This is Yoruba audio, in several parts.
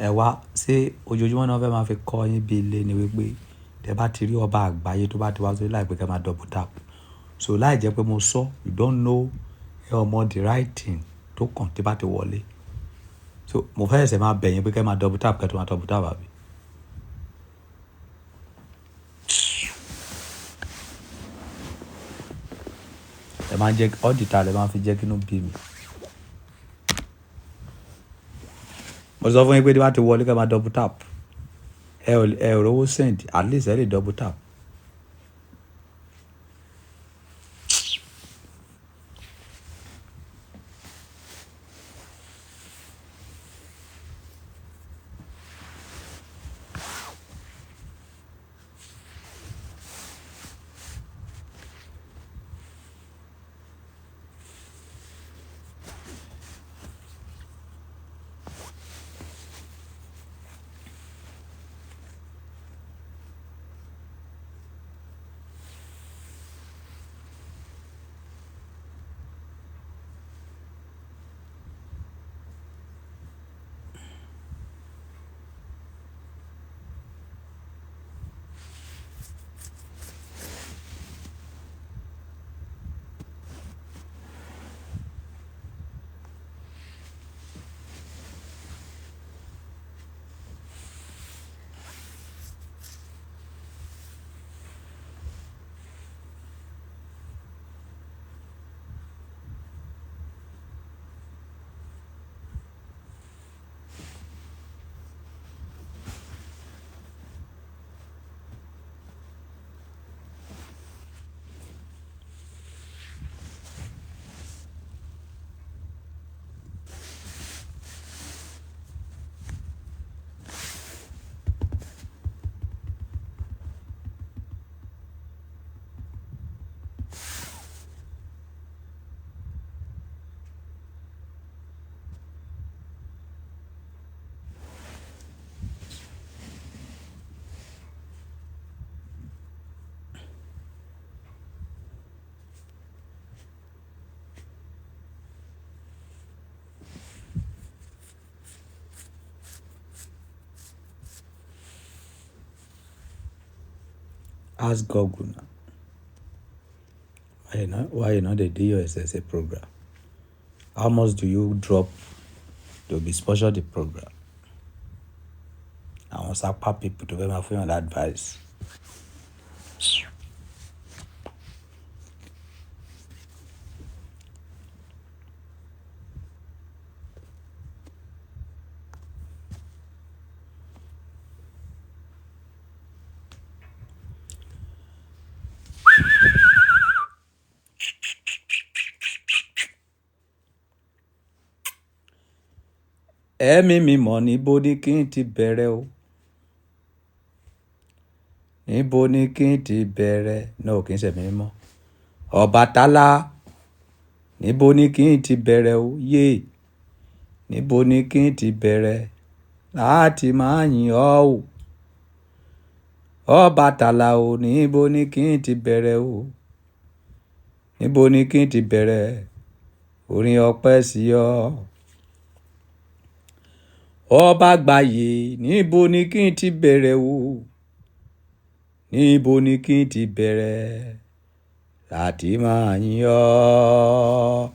ẹ wá ṣé ojoojúmọ́ náà fẹ́ máa fi kọ́ yín bí ilé ni wípé tẹ bá ti rí ọba àgbáyé tó bá ti wá sórí láìpẹ́ kẹ́ máa double tap so láì jẹ́ pé mo sọ you don't know ẹ ọmọ the right thing tó kàn tí bá ti wọlé so mo fẹ́ ẹsẹ̀ máa bẹ̀yìn pé kẹ́ máa double tap kẹ́ tó máa double tap àbí. ẹ máa ń jẹ́ all the time ẹ máa fi jẹ́ kí inú bí mi. mo sọ fún yín pé tí bá ti wọlé kẹ́ máa double tap ẹ ò rówó send at least ẹ lè double tap. Ask Google now. Why you not they do your SSA program? How much do you drop to be sponsored the program? I want SAPA people to be my friend advice. Ẹ̀mí mímọ́ níbo ni kí n ti bẹ̀rẹ̀ o? Níbo ni kí n ti bẹ̀rẹ̀? No, kì í ṣe ẹ̀mí mímọ́. Ọbàtálá, níbo ni kí n ti bẹ̀rẹ̀ o? Yé, níbo ni kí n ti bẹ̀rẹ̀ láti máa yìn ọ́ o? Ọbàtálá o, níbo ni kí n ti bẹ̀rẹ̀ o? Níbo ni kí n ti bẹ̀rẹ̀ orin ọpẹ́ sí ọ? Ọba àgbáyé, níbo ni kí n ti bẹ̀rẹ̀ o? Níbo ni kí n ti bẹ̀rẹ̀ láti máa yìn ọ́?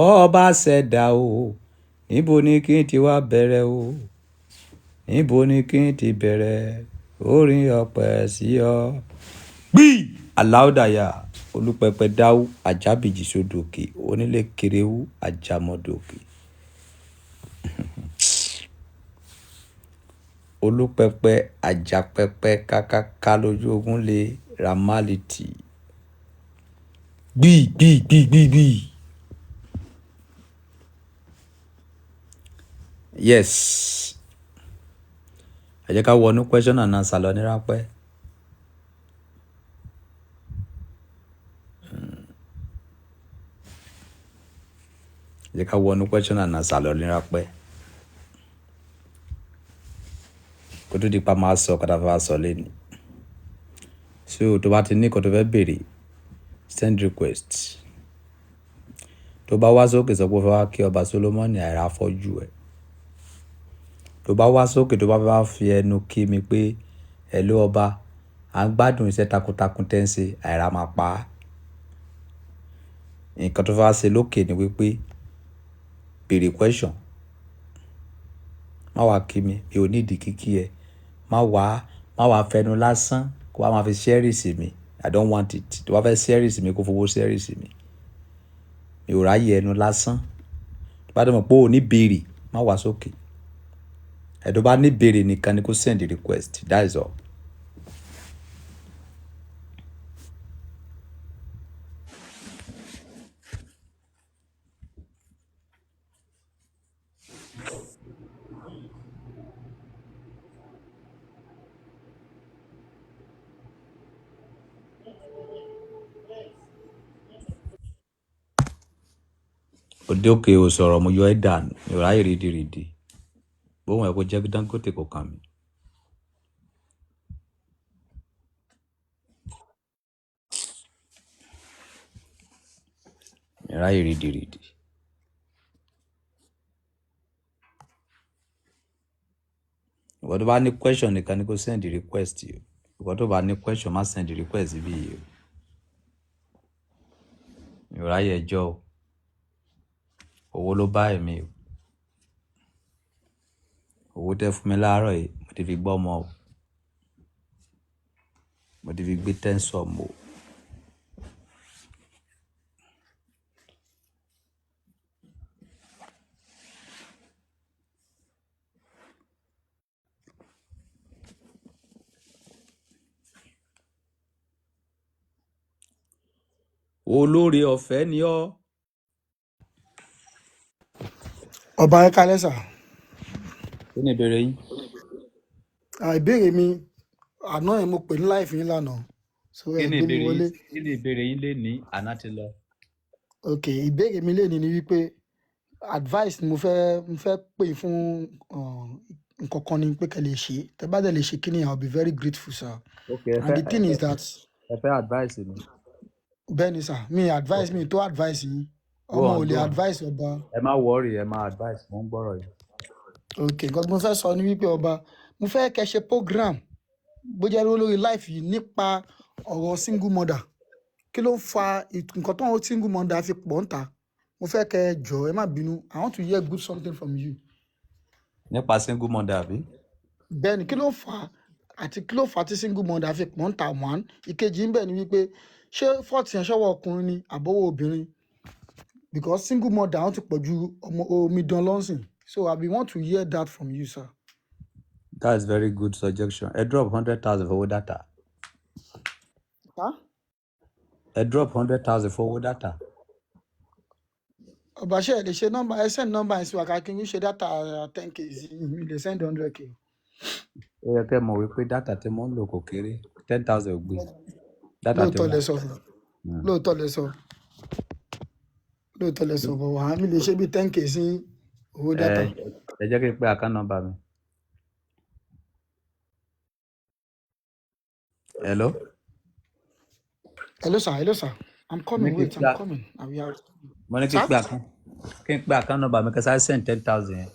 Ọba ṣẹ̀dá o, níbo ni kí n ti wá bẹ̀rẹ̀ o? Níbo ni kí n ti bẹ̀rẹ̀ orin ọpẹ́ sí ọ? Gbí aláùdáyà olùpẹpẹ dáwù ajábìjì sódòkè onílé kéréwù ajámọdòkè. Olùpẹpẹ ajápẹpẹ kákáká lójú ogun lè ramaliti. Gbí. Yes. Ẹ jẹ́ ká wọnú question and answer lọ ní ráńpẹ́. Ẹ jẹ́ ká wọnú question and answer lọ ní ráńpẹ́. Kó tó di pa máa sọ kọ́tà fẹ́ wá sọ lẹ́nu. So tó bá ti ní kó tó fẹ́ béèrè send request. Tó bá wá sókè sọ pé ó fẹ́ wá kí ọba Solomoni àìrá fọ́jú ẹ̀. tó bá wá sókè tó bá fi ẹnu kí mi pé hello ọba à ń gbádùn iṣẹ́ takuntakun tẹ́ ń ṣe àìrá máa pa á. Nǹkan tó fẹ́ ṣe lókè ni wípé béèrè question. Má wá kí mi ò nídìí kíkí ẹ. Má wá fẹnu lásán kó wá máa fi ṣẹ́rìsì mi. I don't want it. Tó bá fẹ́ ṣẹ́rìsì mi kó fowó ṣẹ́rìsì mi. Mi ò ráyè ẹnu lásán. Tó bá dẹ̀ mọ̀ pé ò ní béèrè má wá sókè. Ẹ̀ tó bá ní béèrè nìkan ni kó send the request. That is all. Òde òkè ò sọ̀rọ̀ mo yọ ẹ́ dànù. Mi ò ráyè rídìrídì. Bóhùn ẹ̀ kó jẹ́ Dangote kò kàn mí. Mi ò ráyè rídìrídì. Ìwọ tó bá ní question nìkan ni kó send the request yìí. Ìwọ tó bá ní question má send the request bí yìí o. Mi ò ráyè ẹjọ́ o. Owó ló bá ẹ̀mí o. Owó tẹ́ fún mi láàárọ̀ yìí mo ti fi gbọ́ ọmọ o. Mo ti fi gbé tẹ́ńsọ̀m o. Olóore ọ̀fẹ́ ni ọ́. Ọba ẹ kálẹ́ sà. Kí ni ìbéèrè yín? Ìbéèrè mi àná ẹ̀ mo pè ní láìfì yín lánàá. So Kí ẹ ni gbé mi wọlé. ìbéèrè yín lè ní àná ti lọ? Ok, ìbéèrè mi lè ní ni wípé advice ni mo fẹ́ pè fún nǹkan kan ni pé kẹ́ lè ṣe. Tẹ́ bá dẹ̀ lè ṣe kíni, I'll be very grateful sir. Okay, And the thing is that. Ẹ fẹ́ advice mi. Bẹ́ẹ̀ni sà, mi advice mi tó advice yín. Ọmọ ò lè advice ọba. Ẹ má worry, ẹ má advice, mo ń gbọ́rọ̀ yìí. Ok, nǹkan tí mo fẹ́ sọ ni wípé ọba, mo fẹ́ kẹ́ ṣe program bó jẹ́ lórí life yìí nípa ọ̀rọ̀ single mother. Kí ló ń fa nǹkan tó ń single mother fi pọ̀ ń ta? Mo fẹ́ kẹ́ ẹ jọ̀ọ́ ẹ má bínú. I want to hear good something from you. Nípa single mother àbí? Bẹ́ẹ̀ni, kí ló fà á àti kí ló fà á tí single mother fi pọ̀ ń ta one? Ìkejì ń bẹ ni wípé ṣé fault yẹn ṣọ́wọ́ ọkùnrin ni àbọ̀wọ́ obìnrin? Because single mother wọ́n ti pọ̀ ju ọmọ omidan lọ́sìn. So I want to hear that from you, sir. That's very good suggestion. Ẹ drop 100,000 for owó data. Huh? Ẹ drop 100,000 for owó data. Ọba ṣe ẹ lè ṣe nọ́mbà ẹ send nọ́mbà ẹ sí wa kí n ṣe data 10k mi lè send 100k. Ó yẹ kẹ́ mọ̀ wípé data tí mo ń lò kò kéré 10,000 gbé. Lóòótọ́ lẹ sọ lóòótọ́ lẹ sọ lóòótọ́ lẹ sọ bọ̀ wá mi lè ṣe bí 10k sí owó data. Ẹ jẹ́ kí n pe account number mi. Hello? Hello sir. I'm coming, wait, I'm coming. Mo ní kí n pe account number mi kí n send 10,000 yẹn.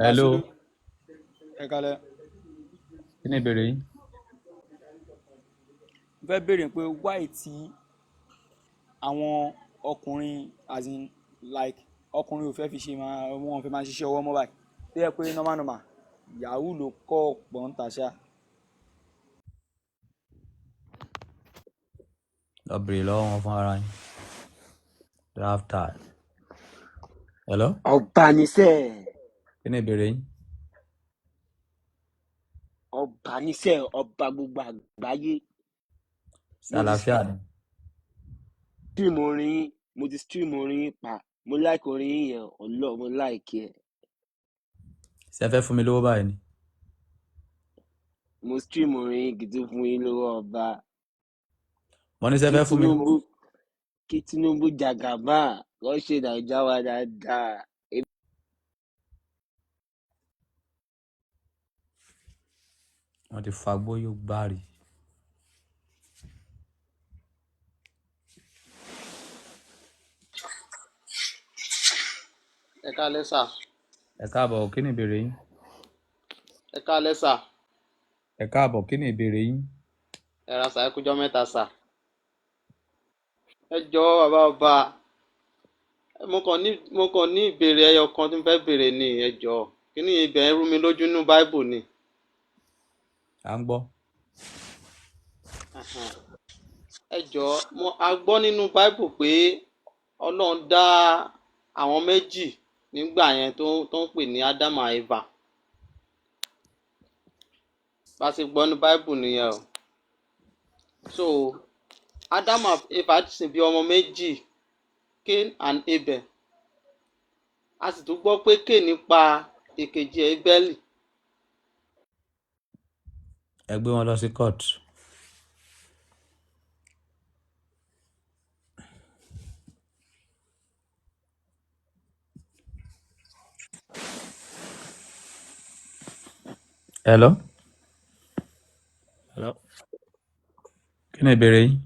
Hello. Ẹ kálẹ́. Kí ni ìbéèrè yín? Mo fẹ́ béèrè pé why tí àwọn ọkùnrin as in like ọkùnrin ò fẹ́ fi ṣe wọn fẹ́ máa ṣiṣẹ́ ọwọ́ mọ́ báyìí tó yẹ pé normal yahoo ló kọ́ ọ̀pọ̀ ń tàṣà. Lọ bèrè lọ́wọ́ wọn fún ara yín. Draft time. Hello? Ọba ni sẹ́. Kí ni ìbéèrè yín? Ọba ni sẹ́, ọba gbogbo àgbáyé. Àlàáfíà ni. Stream orin, mo ti stream orin pa. Mo like orin yẹn, ọlọ́ mo like ẹ. Ṣé ẹ fẹ́ fún mi lówó báyìí ni? Mo stream orin gidi fún yín lówó ọba. Mo ní ṣé ẹ fẹ́ fún mi lówó. Kí Tinubu jàgàbá kó ṣe Nàìjíríà wa dáadáa. wọ́n ti fagbó yóò gbárí. Ẹ káalẹ́ sà. Ẹ káàbọ̀, kí ni ìbéèrè yín? Ẹ káalẹ́ sà. Ẹ káàbọ̀, kí ni ìbéèrè yín? Ẹ ra sà, ẹ kújọ́ mẹ́ta sà. Ẹ jọ̀ọ́ bàbá ọba, mo kàn ní ìbéèrè ẹyọ kan tí mo fẹ́ béèrè ni ẹ jọ̀ọ́. Kíní ibẹ̀ ń rú mi lójú nínú Báíbù ni. À ń gbọ́. Ẹ jọ̀ọ́, a gbọ́ nínú Báíbù pé Ọlọ́run dá àwọn méjì nígbà yẹn tó ń pè ní Ádámù àti Éfà. Bá a ṣe gbọ́ ní Báíbù nìyẹn o. So Ádámù àti Éfà sì bí ọmọ méjì, Cain and Abel. A sì tún gbọ́ pé Cain pa èkejì Ébẹ́lì. Ẹ gbé wọn lọ sí court. Hello? Hello. Kí ni ìbéèrè yín?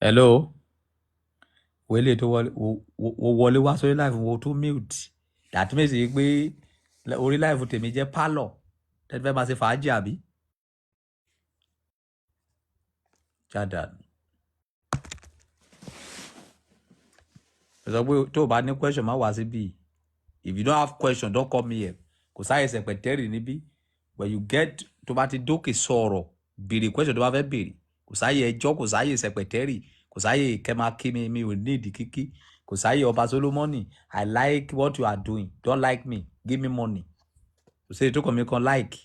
Hello? Wọlé tó wọlé wá sórí live wo tó mute. That means pé orí live tèmi jẹ́ pálọ̀. Tẹ́tí fẹ́ máa ṣe fàájì àbí? Jádà. Sọ pé tó o bá ní question má wá síbí. If you don't have question, don't come here. Kò sáyé secretary níbí. When you get tó bá ti dókè sọ̀rọ̀, béèrè question tó bá fẹ́ béèrè. Kò sáyé ẹjọ́, kò sáyé secretary, kò sáyé kẹ́mà kí mi ò ní ìdí kíkí. Kò sáyé Ọba Solomoni. I like what you are doing. Don't like me. Give me money. Kò sí èyí tó kàn mí kan like.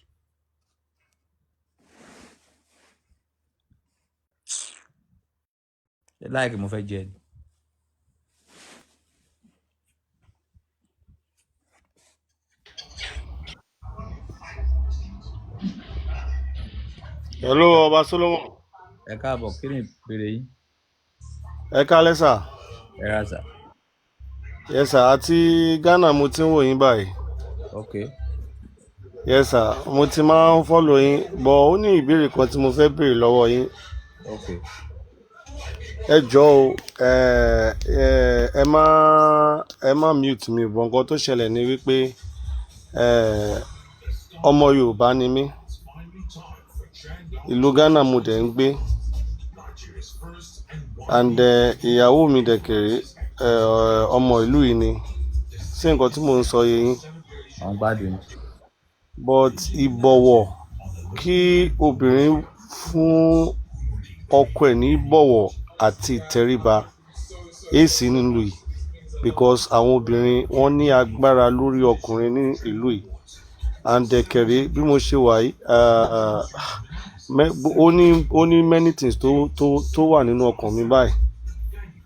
Ṣé like mo fẹ́ jẹ ni? Hello, Ọba Solomon. Ẹ káàbọ̀, kí ni ìbéèrè yín? Ẹ káalẹ́ sà. Ẹ ra sà. Yes sà, àti Ghana mo ti ń wò yín báyìí. Okay. Yes sà, mo ti máa ń follow yín, but ó ní ìbéèrè kan tí mo fẹ́ béèrè lọ́wọ́ yín. Okay. Ẹ jọ̀ọ́ o, ẹ má mute mi, but nǹkan tó ṣẹlẹ̀ ni wípé ọmọ Yorùbá ni mí. Ìlú Ghana mo dẹ̀ ń gbé. And ìyàwó mi dẹ̀kẹ̀rẹ́ ọmọ ìlú yìí ni. Sí nǹkan tí mò ń sọ yé yín. Àwọn gbádùn ni. But ìbọ̀wọ̀, kí obìnrin fún ọkọ ẹ̀ ní ìbọ̀wọ̀ àti ìtẹríba èsì nílùú yìí, because àwọn obìnrin wọ́n ní agbára lórí ọkùnrin ní ìlú yìí. And dẹ̀kẹ̀rẹ́ bí mo ṣe wà yìí, ó ní many things tó wà nínú ọkàn mi báyìí.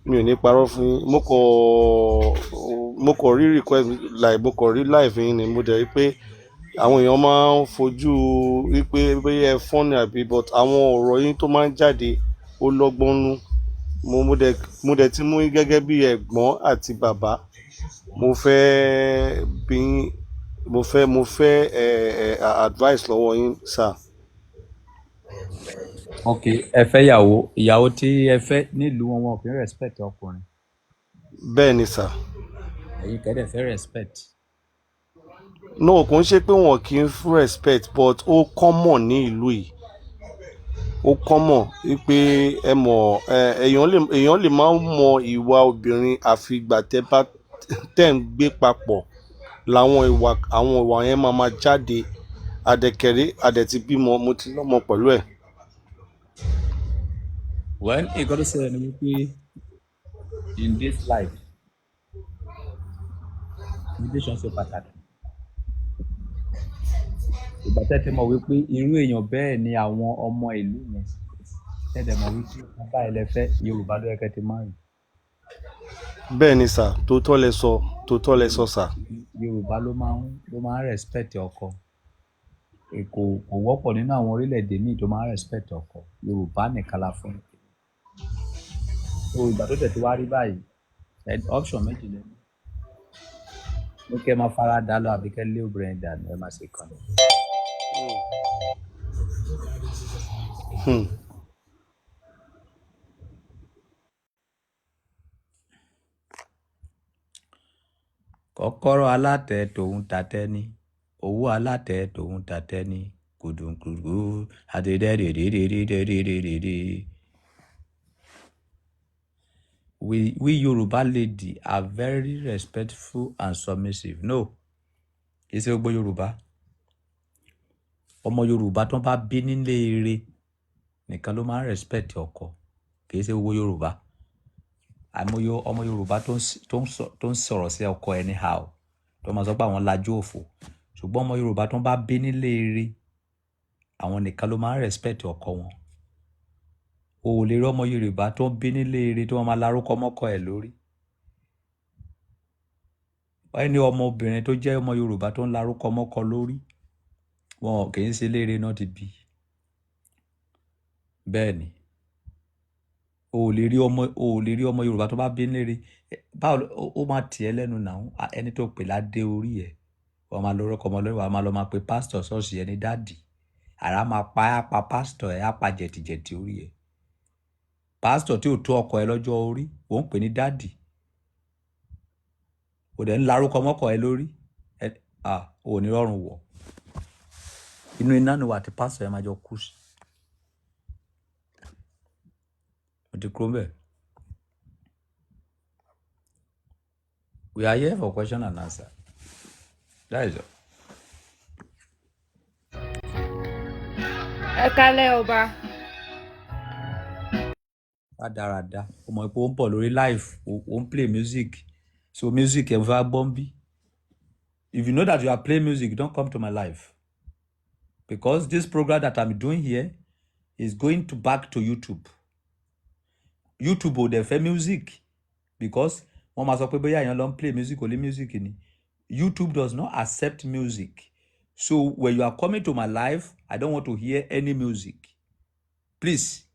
Mi ò ní parọ́ fún yín. Mo kàn rí request like mo kàn rí live yín ni mo dẹ̀ rí pé àwọn èèyàn máa ń fojú wípé bóyá ẹ funny àbí, but àwọn ọ̀rọ̀ yín tó máa ń jáde ó lọ́gbọ́n nú. Mo dẹ̀ ti mú yín gẹ́gẹ́ bí ẹ̀gbọ́n àti bàbá. Mo fẹ́ advice lọ́wọ́ yín sir. Okay, ẹ fẹ́ ìyàwó tí ẹ fẹ́ nílùú wọn kì í respect ọkùnrin. Bẹ́ẹ̀ ni sir. Ẹ̀yin kẹ́dẹ̀ fẹ́ respect. No, kò ń ṣe pé wọn kì í fún respect, but ó common ní ìlú yìí. Ó common wípé ẹ mọ̀ èèyàn lè máa mọ ìwà obìnrin àfi ìgbà tẹ́ ń gbé papọ̀ làwọn ìwà yẹn máa jáde. Adẹ̀kẹ̀rẹ́ adẹ̀tí bímọ, mo ti lọ́mọ pẹ̀lú ẹ̀. When nǹkan tó ṣẹlẹ̀ ni wípé in this life communication ṣe pàtàkì. Ìgbà tẹ́ ti mọ̀ wípé irú èèyàn bẹ́ẹ̀ ni àwọn ọmọ ìlú yẹn. tẹ́lẹ̀ mọ̀ wípé bàbá ẹ̀ lẹ fẹ́ Yorùbá ló yẹ kẹ́ ti máa rìn. bẹ́ẹ̀ ni sà tòótọ́ lẹ sọ sà. Yorùbá ló máa ń respect ọkọ. Kò wọ́pọ̀ nínú àwọn orílẹ̀-èdè míì tó máa ń respect ọkọ. Yorùbá nìkan la fún. So ìgbà tó tẹ̀ tí wá rí báyìí option méjì lẹ́nu. Ní kẹ́ máa fara dà lọ àbí kẹ́ lé obìnrin dànù ẹ máa ṣe kàn. Kọ́kọ́rọ́ alátẹ tòun tatẹ́ ní owó alátẹ tòun tatẹ́ ní kùdùnkùdù àdédédédédédédédédé. We Yoruba lady are very respectful and submissive. No, kì í ṣe gbogbo Yorùbá. Ọmọ Yorùbá tó bá bí nílé ire nìkan ló máa ń respect ọkọ. Kì í ṣe gbogbo Yorùbá. Àìmọye ọmọ Yorùbá tó ń sọ̀rọ̀ sí ọkọ anyhow tó máa sọ pé àwọn lajú òfò. Ṣùgbọ́n ọmọ Yorùbá tó bá bí nílé ire àwọn nìkan ló máa ń respect ọkọ wọn. O ò lè rí ọmọ Yorùbá tó ń bí nílé ire tó máa larúkọ mọ́kọ ẹ̀ lórí. Ẹni ọmọbìnrin tó jẹ́ ọmọ Yorùbá tó ń larúkọ mọ́kọ lórí wọn kì í ṣe léèrè náà ti bí. Bẹ́ẹ̀ ni o ò lè rí ọmọ Yorùbá tó bá bí léèrè báwo ó máa tì ẹ́ lẹ́nu náà ẹni tó pè ládé orí ẹ̀ wọ́n máa lórúkọ ọmọ lórí wọ́n máa lọ máa pe pásítọ̀ ṣọ́ọ̀ṣì ẹni dáàdì àrà máa pa pásítọ̀ ẹ̀ á pa jẹ̀tìjẹ̀tì orí ẹ̀. Pásítọ̀ tí ò tó ọkọ ẹ lọ́jọ́ orí wọ́n ń pè ní dáàdì kò dẹ̀ ń larúkọ mọ́kọ ẹ lórí ò ní rọrùn wọ̀. Inú iná ni wà tí pásítọ̀ ẹ máa jọ kú sí. Mo ti kúrò mbẹ̀. We are here for question and answer. That is all. Ẹ kálẹ́ ọba. Rádaràda o mọ̀ pé ó ń bọ̀ lórí live ó ń play music so music ẹ̀ fẹ́ gbọ́n bí. If you know that you are playing music, don't come to my live because this program that I'm doing here is going to back to YouTube. YouTube ò dẹ̀ fẹ́ music because wọ́n máa sọ pé bóyá èèyàn lọ ń play music only music ni. YouTube does not accept music. So when you are coming to my live, I don't want to hear any music. Please.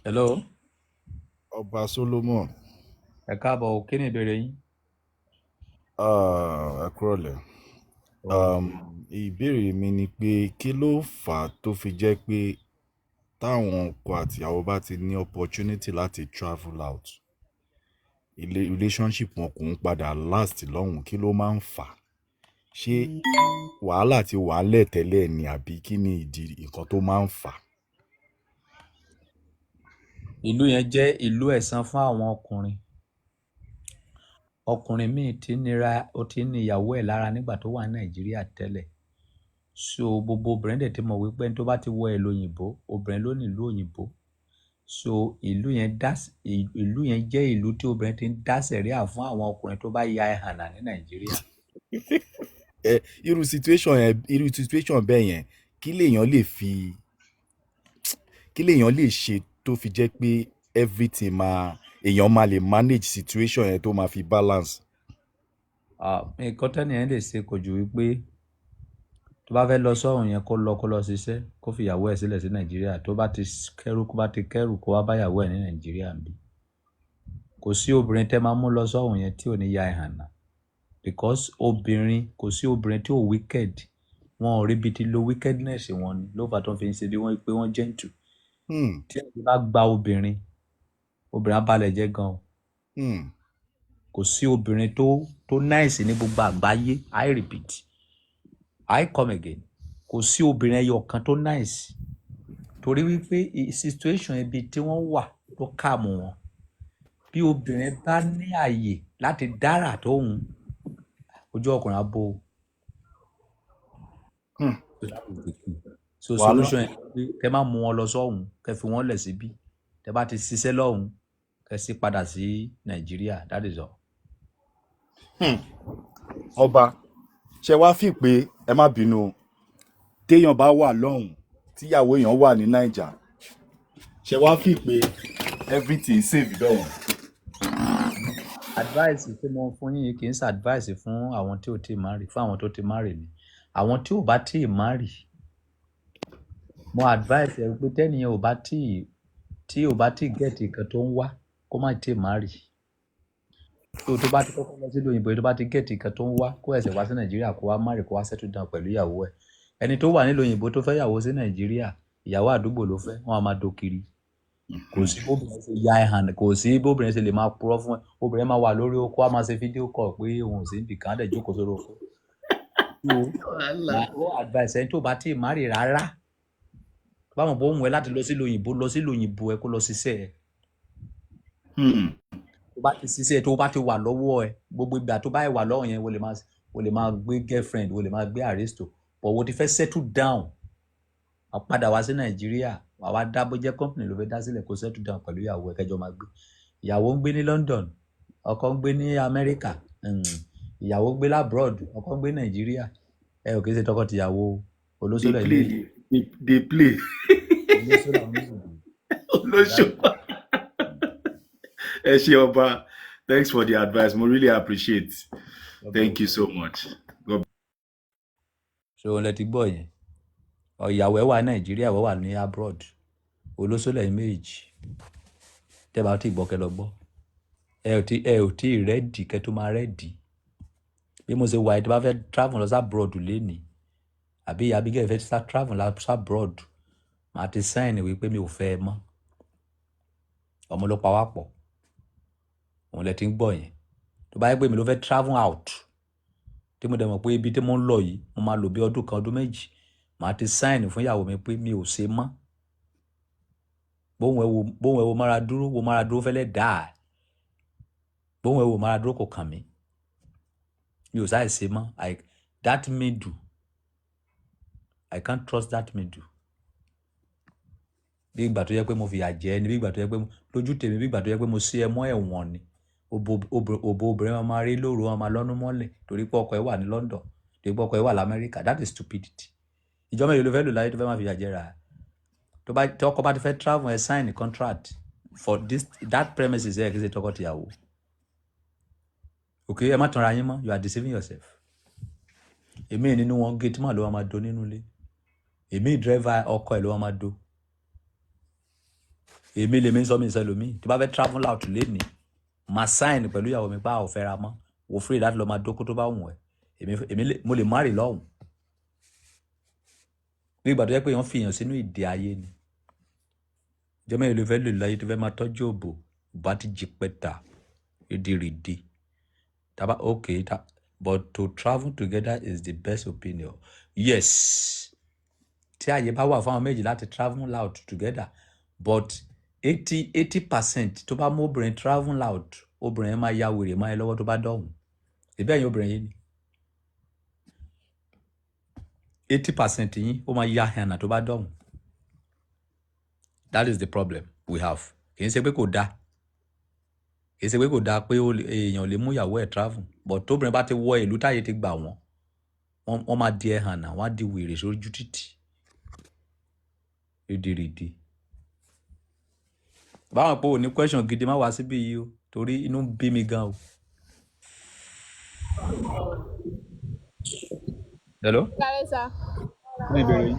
Hello. Ọba Solomon. Ẹ káàbọ̀ kí ni ìbéèrè yín? Ẹ kúrọ̀lẹ́. Ìbéèrè mi ni pé kí ló fà á tó fi jẹ́ pé táwọn ọkọ àtìyàwó bá ti ní opportunity láti travel out relationship wọn kò ń padà last lọ́hùn, kí ló máa ń fà á? Ṣé wàhálà ti wà ńlẹ̀ tẹ́lẹ̀ ni àbí kí ni ìdí nǹkan tó máa ń fà á? Ìlú yẹn jẹ́ ìlú ẹ̀san fún àwọn ọkùnrin. Ọkùnrin míì ti ní ìyàwó ẹ̀ lára nígbà tó wà ní Nàìjíríà tẹ́lẹ̀. So gbogbo obìnrin dẹ̀ ti mọ̀ wípé ẹni tó bá ti wọ ìlú òyìnbó obìnrin ló ní ìlú òyìnbó. So ìlú yẹn jẹ́ ìlú tí obìnrin ti ń dá sẹ̀ríà fún àwọn ọkùnrin tó bá ya ẹ̀hànà ní Nàìjíríà. Irú situation bẹ́ẹ̀ yẹn kí lèèyàn lè ṣe tó fi jẹ́ pé everything èèyàn máa lè manage situation yẹn tó máa fi balance. Nǹkan tẹ́ni yẹn lè ṣe kò jù wípé tó bá fẹ́ lọ sọ́run yẹn kó lọ ṣiṣẹ́ kó fi ìyàwó ẹ̀ sílẹ̀ sí Nàìjíríà tó bá ti kẹ́rù kó wá bá ìyàwó ẹ̀ ní Nàìjíríà bí. Kò sí obìnrin tẹ́ máa mú lọ sọ́run yẹn tí ò ní ya ẹ̀hànà because kò sí obìnrin tí ò wicked wọn ò rí bí ti lo wickedness wọn ni ló fà tó fi ń ṣe bí wọ́n pé wọ́n gentle. Tí ẹni bá gba obìnrin á balẹ̀ jẹ́ gan o. Kò sí obìnrin tó nice ní gbogbo àgbáyé. I repeat, I come again. Kò sí obìnrin ẹyọ kan tó nice torí wípé situation ibi tí wọ́n wà ló kààmù wọn. Bí obìnrin bá ní àyè láti dára tóhun ojú ọkùnrin á bó. So solution yẹn kẹ́ má mú wọn lọ sọ́hun kẹ́ fi wọ́n lẹ̀ síbí tẹ́ bá ti ṣiṣẹ́ lọ́hùn kẹ́ sì padà sí Nàìjíríà, that is all. ọba ṣe wá fi pé ẹ má bínú o, téèyàn bá wà lọ́hùn tíyàwó èèyàn wà ní Naija ṣe wá fi pé everything safe lọ́hùn. Advice tí mo fún yín kì í ṣe advice fún àwọn tí ò tí ì marry, fún àwọn tó ti marry ni. Àwọn tí ò bá tí ì marry, mo advice ẹ pé tẹ́nìyàn ò bá tí ì get nǹkan tó ń wá kó má tí ì marry. tó bá ti kọ́kọ́ lọ sí lóyìnbó tó bá ti get nǹkan tó ń wá kó ẹsẹ̀ wá sí Nàìjíríà kó wá marry kó wá settle down pẹ̀lú ìyàwó ẹ̀. Ẹni tó wà nílò òyìnbó tó fẹ́ yàwó sí Nàìjíríà, ìyàwó àdúgbò ló fẹ́, wọ́n á máa do kiri. Kò sí bóbìnrin ṣe ya ẹ̀hàn, kò sí bóbìnrin ṣe lè máa purọ́ fún ẹ. Obìnrin máa wà lórí oko, á máa ṣe fídíò call pé òun ò sí níbì kan, á dẹ̀ jókòó sórí oko. Ó advice ẹni tó bá tí ì marry rárá, báwọn bó ń wẹ láti lọ sí lóyìnbó ẹ kó lọ ṣiṣẹ́ ẹ. Tó bá ti ṣiṣẹ́ tó bá ti wà lọ́wọ́ ẹ, gbogbo ìgbà tó bá wà lọ́wọ́ yẹn o lè máa gbé girlfriend, o lè máa gbé aristo, but wo ti fẹ́ settle down, a padà wá sí Nàìjíríà, wà wá dá bó jẹ́ company ló fẹ́ dá sílẹ̀ kó settle down pẹ̀lú ìyàwó ẹ kẹjọ máa gbé. Ìyàwó ń gbé ní London, ọkọ ń gbé ní America, ìyàwó ń gbé labroad, ọkọ ń gbé Nàìjíríà. Ẹ ò kì í ṣe tọkọ-tìyàwó olóṣèlú they play olóṣò. ẹ ṣé ọba, thanks for the advice, mo really appreciate. Thank you so much. So lẹ ti gbọ́ yẹn, ìyàwó ẹ wà Nàìjíríà, ìwọ wà ní abroad, olóṣèlú ẹ̀yin méjì. Tẹ́ bá ti gbọ́ kẹ́ lọ gbọ́, ẹ ò tí ì rẹ́dì kẹ́ tó máa rẹ́dì. Bí mo ṣe wà ẹ tí bá fẹ́ travel lọ sí abroad lénìí, àbí Abigail fẹ́ start travel lọ sí abroad, màá ti sign wípé mi ò fẹ́ ẹ mọ́. Ọmọ ló pa wá pọ̀, òun lẹ ti ń gbọ́ yẹn. Tó bá yẹ pé mi ló fẹ́ travel out, tí mo dẹ̀ mọ̀ pé ibi tí mo ń lọ yìí mo máa lò bí ọdún kan ọdún méjì, màá ti sign fún ìyàwó mi pé mi ò ṣe mọ́. Bóun ẹ wo mára dúró fẹ́lẹ́ dáa, bóun ẹ wo mára dúró kò kàn mí, mi ò sáà ṣe mọ́. That middle, I can't trust that middle. Bí ìgbà tó yẹ pé mo fìyà jẹ ẹ́ ni, bí ìgbà tó yẹ pé lójú tèmi, bí ìgbà tó yẹ pé mo ṣe ẹ mọ́ ẹ̀wọ̀n ni. Òbò obìnrin máa rí lóru, wọn máa lọ́nu mọ́lẹ̀ torí pé ọkọ ẹ wà ní London, torí pé ọkọ ẹ wà l'Amẹ́ríkà. That is stupidity. Ìjọ mélòó ló fẹ́ lò láyé tó fẹ́ máa fìyà jẹra? Tí ọkọ bá ti fẹ́ travel ẹ sign contract for that premises ẹ kì í ṣe tọkọ-tìyàwó. Okay, ẹ má tanra yín mọ́, you are deceiving yourself. Èmi nínú wọn gate man ló wá máa do nínú ilé, èmi driver ọkọ ẹ ló wá máa do, èmi lèmi sọ mi ìṣẹlòmí. Tí bá fẹ́ travel out lénìí, máa sign pẹ̀lú ìyàwó mi pa ò fẹ́ra mọ́, wò free láti lọ máa dókó tó bá wùn ẹ́. Èmi mo lè marry lọ́hùn. Bí ìgbà tó yẹ pé èèyàn fi èèyàn sínú ìdè ayé ni. Ìjọ mẹ́rin ló fẹ́ lò láyé tó fẹ́ máa tọ́jú òbò, bá ti jí pẹ́ta, ìdìrìdì. But to travel together is the best opinion. Yes, tí àyè bá wà fún àwọn méjì láti travel out together, but 80% tó bá mú obìnrin travel out, obìnrin máa ya wèrè máa lọ́wọ́ tó bá dọ̀hùn. Ìbẹ́ ẹ̀yin obìnrin yìí ni 80% yín ó máa ya hànà tó bá dọ̀hùn. That is the problem we have. Kì í ṣe pé kò dáa, kì í ṣe pé kò dáa pé èèyàn lè mú ìyàwó ẹ̀ travel, but tóbìnrin bá ti wọ ìlú táyé ti gbà wọ́n máa di ẹ̀hànà, wọ́n á di wèrè sójú títì. Ìdìrìdì. Báwọn pé ò ní question gidi má wá síbí yìí o, torí inú ń bí mi gan o. Hello? Ẹ kálẹ́ sà. Kí ni ìbéèrè yín?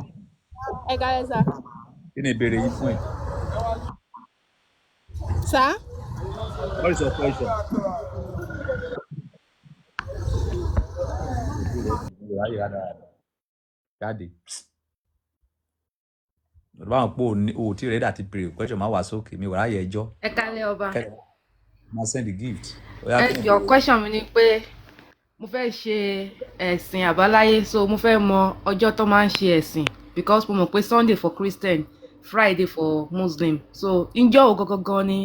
Ẹ kálẹ́ sà. Kí ni ìbéèrè yín fún ẹ? Sà? What is your question? Jáde. Báwọn pé ò tí rẹ̀ dà ti béèrè question má wá sókè, mi ò ráyè ẹjọ́. Ẹ kálẹ́ ọba. Máa send the gift. Your question mi ni pé mo fẹ́ ṣe ẹ̀sìn àbáláyé, so mo fẹ́ mọ ọjọ́ tó máa ń ṣe ẹ̀sìn, because mo mọ̀ pé Sunday for Christian, Friday for Muslim. So ìjọ́ wo gangan ni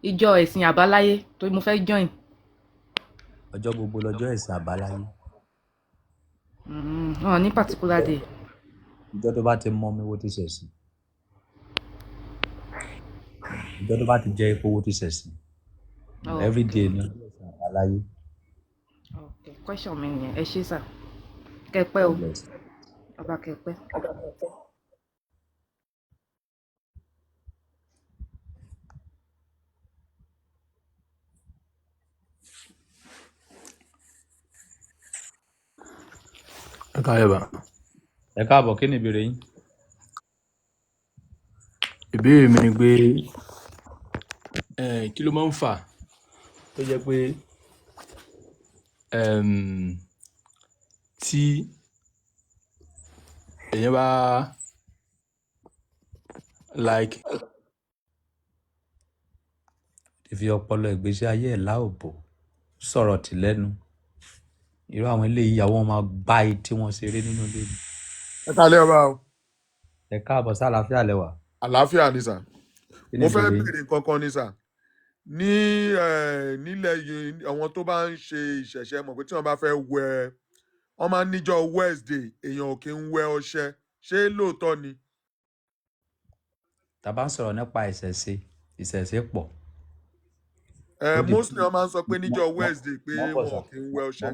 ìjọ ẹ̀sìn àbáláyé tó mo fẹ́ join? Ọjọ́ gbogbo lọ́jọ́ ẹ̀sìn àbáláyé. Ní particular day. Ìjọ́ tó bá ti mọ mi wo ti ṣẹ̀sìn. ìjọ tó bá ti jẹ́ epo owó ti ṣẹ̀sìn everyday Okay. ní ẹ̀sìn àbáláyé. Okay. Question mi nìyẹn. Ẹ ṣé sà. Kẹ́pẹ́ o. God bless. Ọba kẹ́pẹ́. Ẹ káyọ̀ bá. Ẹ káàbọ̀, kí ni ìbéèrè yín? Ìbéèrè mi ni pé kí ló máa ń fà tó jẹ́ pé tí èèyàn bá like ti fi ọpọlọ ìgbésí ayé ẹ̀ láòbò sọ̀rọ̀ tì lẹ́nu irú àwọn eléyìí ìyàwó wọn máa gbá etí wọn ṣeré nínú ilé ni. Ẹ kálẹ́ ọba o. Ẹ káàbọ̀ sí àlàáfíà lẹ́wà. Àlàáfíà ni sà. Kí ni Mo fẹ́ ìbéèrè yín? béèrè nǹkan kan ni sà. Ní nílẹ̀ yìí àwọn tó bá ń ṣe ìṣẹ̀ṣẹ̀ mọ̀ pé tí wọ́n bá fẹ́ wẹ wọ́n máa ń níjọ́ Wednesday èèyàn ò kí ń wẹ ọṣẹ. Ṣé lóòótọ́ ni? Tá a bá ń sọ̀rọ̀ nípa ìṣẹ̀ṣe pọ̀. Mostly wọ́n máa ń sọ pé níjọ́ Wednesday pé wọn ò kí ń wẹ ọṣẹ.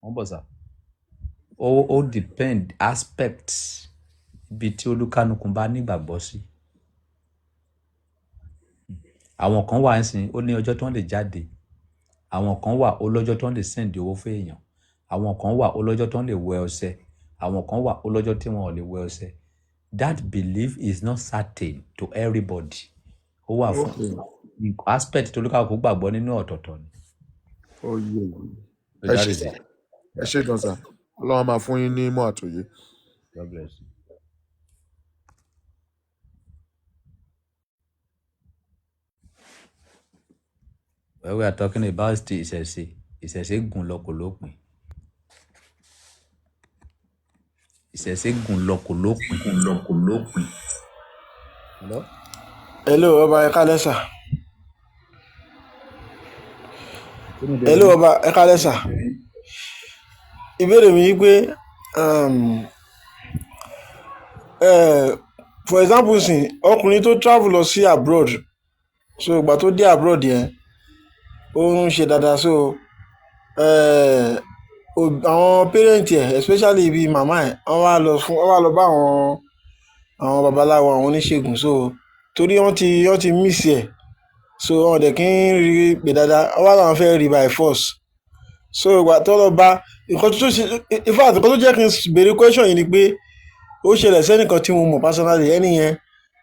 Wọ́n bọ̀ sà. Ó depend aspect ibi tí olúkánukù bá nígbàgbọ́ sí. Àwọn kan wà nísìnyí ó ní ọjọ́ tó ń lè jáde. Àwọn kan wà ó lọ́jọ́ tó ń lè send owó fún èèyàn. Àwọn kan wà ó lọ́jọ́ tó ń lè wẹ ọṣẹ. Àwọn kan wà ó lọ́jọ́ tí wọn ò lè wẹ ọṣẹ. That belief is not certain to everybody. Ó wà fún aspect tó olúkánukù gbàgbọ́ nínú ọ̀tọ̀ọ̀tọ̀ ni. Ó yé mi. Ẹ ṣé gan sà. Ọlọ́run máa fún yín ní ìmọ̀ àtòyé. God bless you. Well, we are talking about the ìṣẹ̀ṣe gùn lọ kò lópin. Ìṣẹ̀ṣe gùn lọ kò lópin. Hello? Hello ọba ẹ kálẹ́ sà. Hello ọba ẹ kálẹ́ sà. Ìbéèrè mi yìí pé for example sìn ọkùnrin tó travel lọ sí abroad so ìgbà tó dé abroad yẹn ó ń ṣe dáadáa so àwọn parent ẹ̀ especially bíi màmá ẹ̀ wọ́n wá lọ bá àwọn babaláwo àwọn oníṣègùn so torí wọ́n ti miss ẹ̀ so wọ́n dẹ̀ kí ń rí pé dáadáa wọ́n wá láwọn fẹ́ rí by force so ìgbà tó lọ bá nǹkan tó ṣe in fact nǹkan tó jẹ́ kí n béèrè question yìí ni pé ó ṣẹlẹ̀ sẹ́nìkan tí mo mọ̀ personally ẹni yẹn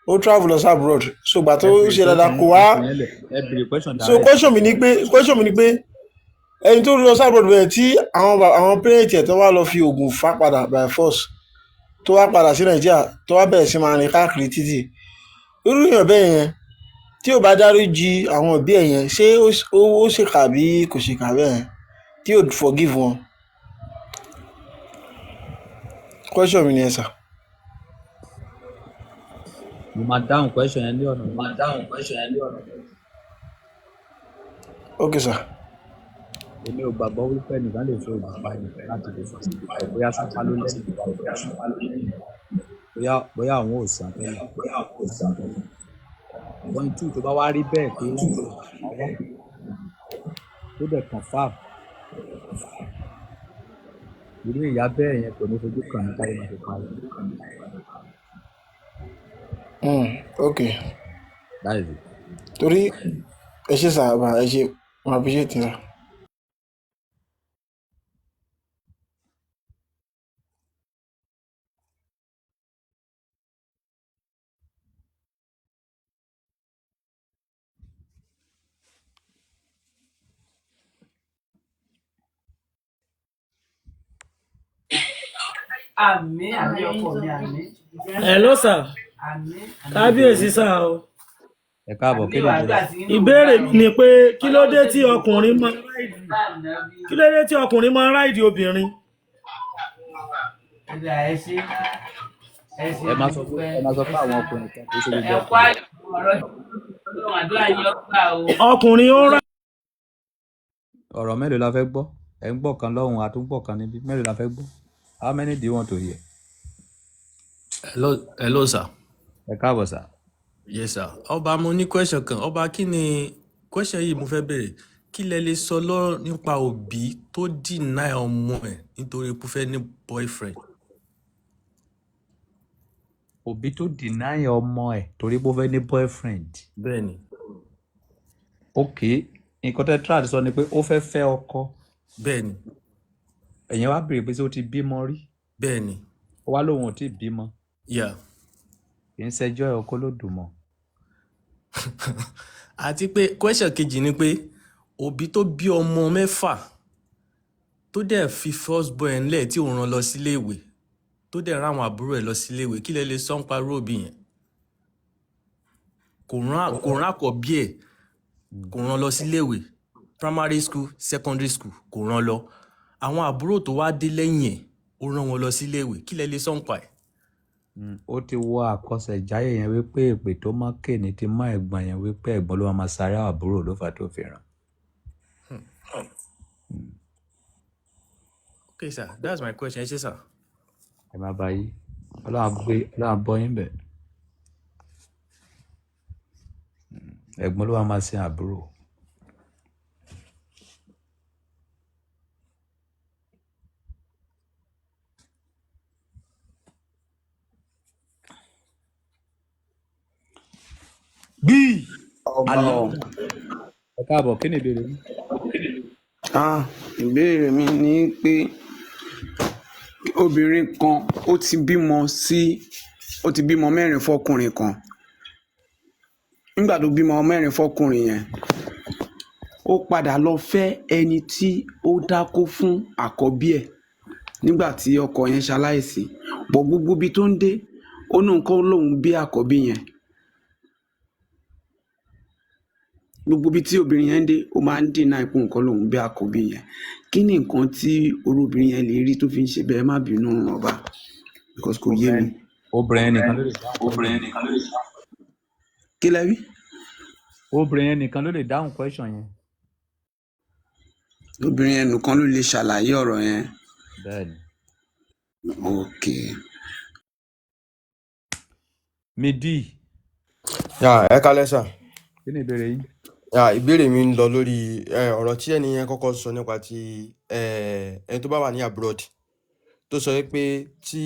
ó travel lọ sí abroad so ìgbà tó ṣe dáadáa kò wá so question mi ni pé ẹni tó lọ sí abroad bẹ́ẹ̀ tí àwọn parent ẹ̀ tó wá lọ fi oògùn fà padà by force tó wá padà sí nàìjíríà tó wá bẹ̀rẹ̀ sí máa rìn káàkiri títì irú èèyàn bẹ́ẹ̀ yẹn tí ò bá dáríjì àwọn òbí ẹ̀ yẹn ṣé ó ṣèkà bí kò ṣèkà bẹ́ẹ̀ yẹn tí ò forgive wọn question mi ni ẹ sà. Mo máa dáhùn question yẹn ní ọ̀nà. Ok sà. Èmi ò gbàgbọ́ wípé nìkan lè fi oògùn pa ẹnìkan láti lè fọ́ sí ìgbà bóyá sápá ló lẹ́yìn bóyá àwọn ò sàn tẹ́lẹ̀. Àwọn ìtú tó bá wá rí bẹ́ẹ̀ pé àwọn tó dẹ̀ confirm irú ìyá bẹ́ẹ̀ yẹn kò ní fojú kàn ní káyọ̀ máa fi parí. Ok. That is it. Torí ẹ ṣe sàbà ẹ ṣe wọn appreciate sà. Àmín ọkọ mi àmín. Hello sir. Kábíyèsí sá o. Ẹ káàbọ̀ kí ló dé? Ìbéèrè mi ni pé kí ló dé tí ọkùnrin máa ń ráìdì obìnrin? Ẹ máa sọ pé àwọn ọkùnrin kan kì í ṣe gbogbo ọkùnrin ó rà. Ọ̀rọ̀ mélòó la fẹ́ gbọ́? Ẹ ń gbọ́ kan lọ́hùn àtúngbọ̀ kan níbí. Mélòó la fẹ́ gbọ́? How many do you want to hear? hello sir. Ẹ káàbọ̀ sà. Yes sir. Ọba mo ní question kan. Ọba kí ni question yìí mo fẹ́ bèrè. Kí lẹ lè sọ lọ́rọ̀ nípa òbí tó deny ọmọ ẹ̀ nítorí pé ó fẹ́ ní boyfriend? Òbí tó deny ọmọ ẹ̀ torí pé ó fẹ́ ní boyfriend. Bẹ́ẹ̀ni. Ok, nǹkan tẹ́ try sọ ni pé ó fẹ́ fẹ́ ọkọ. Bẹ́ẹ̀ni. Ẹ̀yin wá béèrè pé ṣé ó ti bímọ rí. Bẹ́ẹ̀ni. Ó wá lóun ò tí ì bímọ. Yeah. Kì í ṣẹjọ́ ẹ̀ ọkọ ló dùn mọ́. Àti pé question kejì ni pé òbí tó bí ọmọ 6 tó dẹ̀ fi first born ńlẹ̀ tí òun rán lọ sílé ìwé tó dẹ̀ rán àwọn àbúrò ẹ̀ lọ sílé ìwé kí lẹ lè sọ ń parọ́ òbí yẹn? Kò rán àkọ́bí ẹ̀ kò rán lọ sílé ìwé primary school secondary school kò rán lọ. Àwọn àbúrò tó wá dé lẹ́yìn ẹ̀ ó rán wọn lọ sílé ìwé kí lẹ lè sọ ń pa ẹ̀? Ó ti wọ àkọsẹ̀jáyé yẹn wípé èpè tó mọ́ kéènì ti mọ́ ẹ̀gbọ́n yẹn wípé ẹ̀gbọ́n ló máa sáré àwọn àbúrò ló fà tó fi ràn. Okay sir, that's my question. Ẹ ṣé sir. Ẹ má bá yí. Ọlọ́run bọ́ yín bẹ̀. Ẹ̀gbọ́n ló máa sin àbúrò. Bí alẹ́ ẹ káàbọ̀ kí ni ìbéèrè mi? Ìbéèrè mi ni pé obìnrin kan ó ti bímọ 4 fọ́kùnrin kan. Nígbà tó bímọ 4 fọ́kùnrin yẹn ó padà lọ fẹ́ ẹni tí ó dákó fún àkọ́bí ẹ̀ nígbà tí ọkọ yẹn ṣaláìsí. Bọ̀ gbogbo ibi tó ń dé ó ní nǹkan lòun bí àkọ́bí yẹn. Gbogbo ibi tí obìnrin yẹn dé ó máa ń dènà ipò nǹkan lòun bí àkọ́bí yẹn. Kí ni nǹkan tí obìnrin yẹn lè rí tó fi ń ṣe bẹ́ẹ̀? Má bínú ọba because kò yé mi. Obìnrin nìkan ló lè dáhùn. Kí lẹ wí? Obìnrin yẹn nìkan ló lè dáhùn question yẹn. Obìnrin yẹn nìkan ló lè ṣàlàyé ọ̀rọ̀ yẹn. Bẹ́ẹ̀ni. Ok. Midi. Ẹ kálẹ́ sà. Kí ni ìbéèrè yín? Ìbéèrè mi ń lọ lórí ọ̀rọ̀ tí ẹni yẹn kọ́kọ́ sọ nípa ti ẹni tó bá wà ní abroad tó sọ pé tí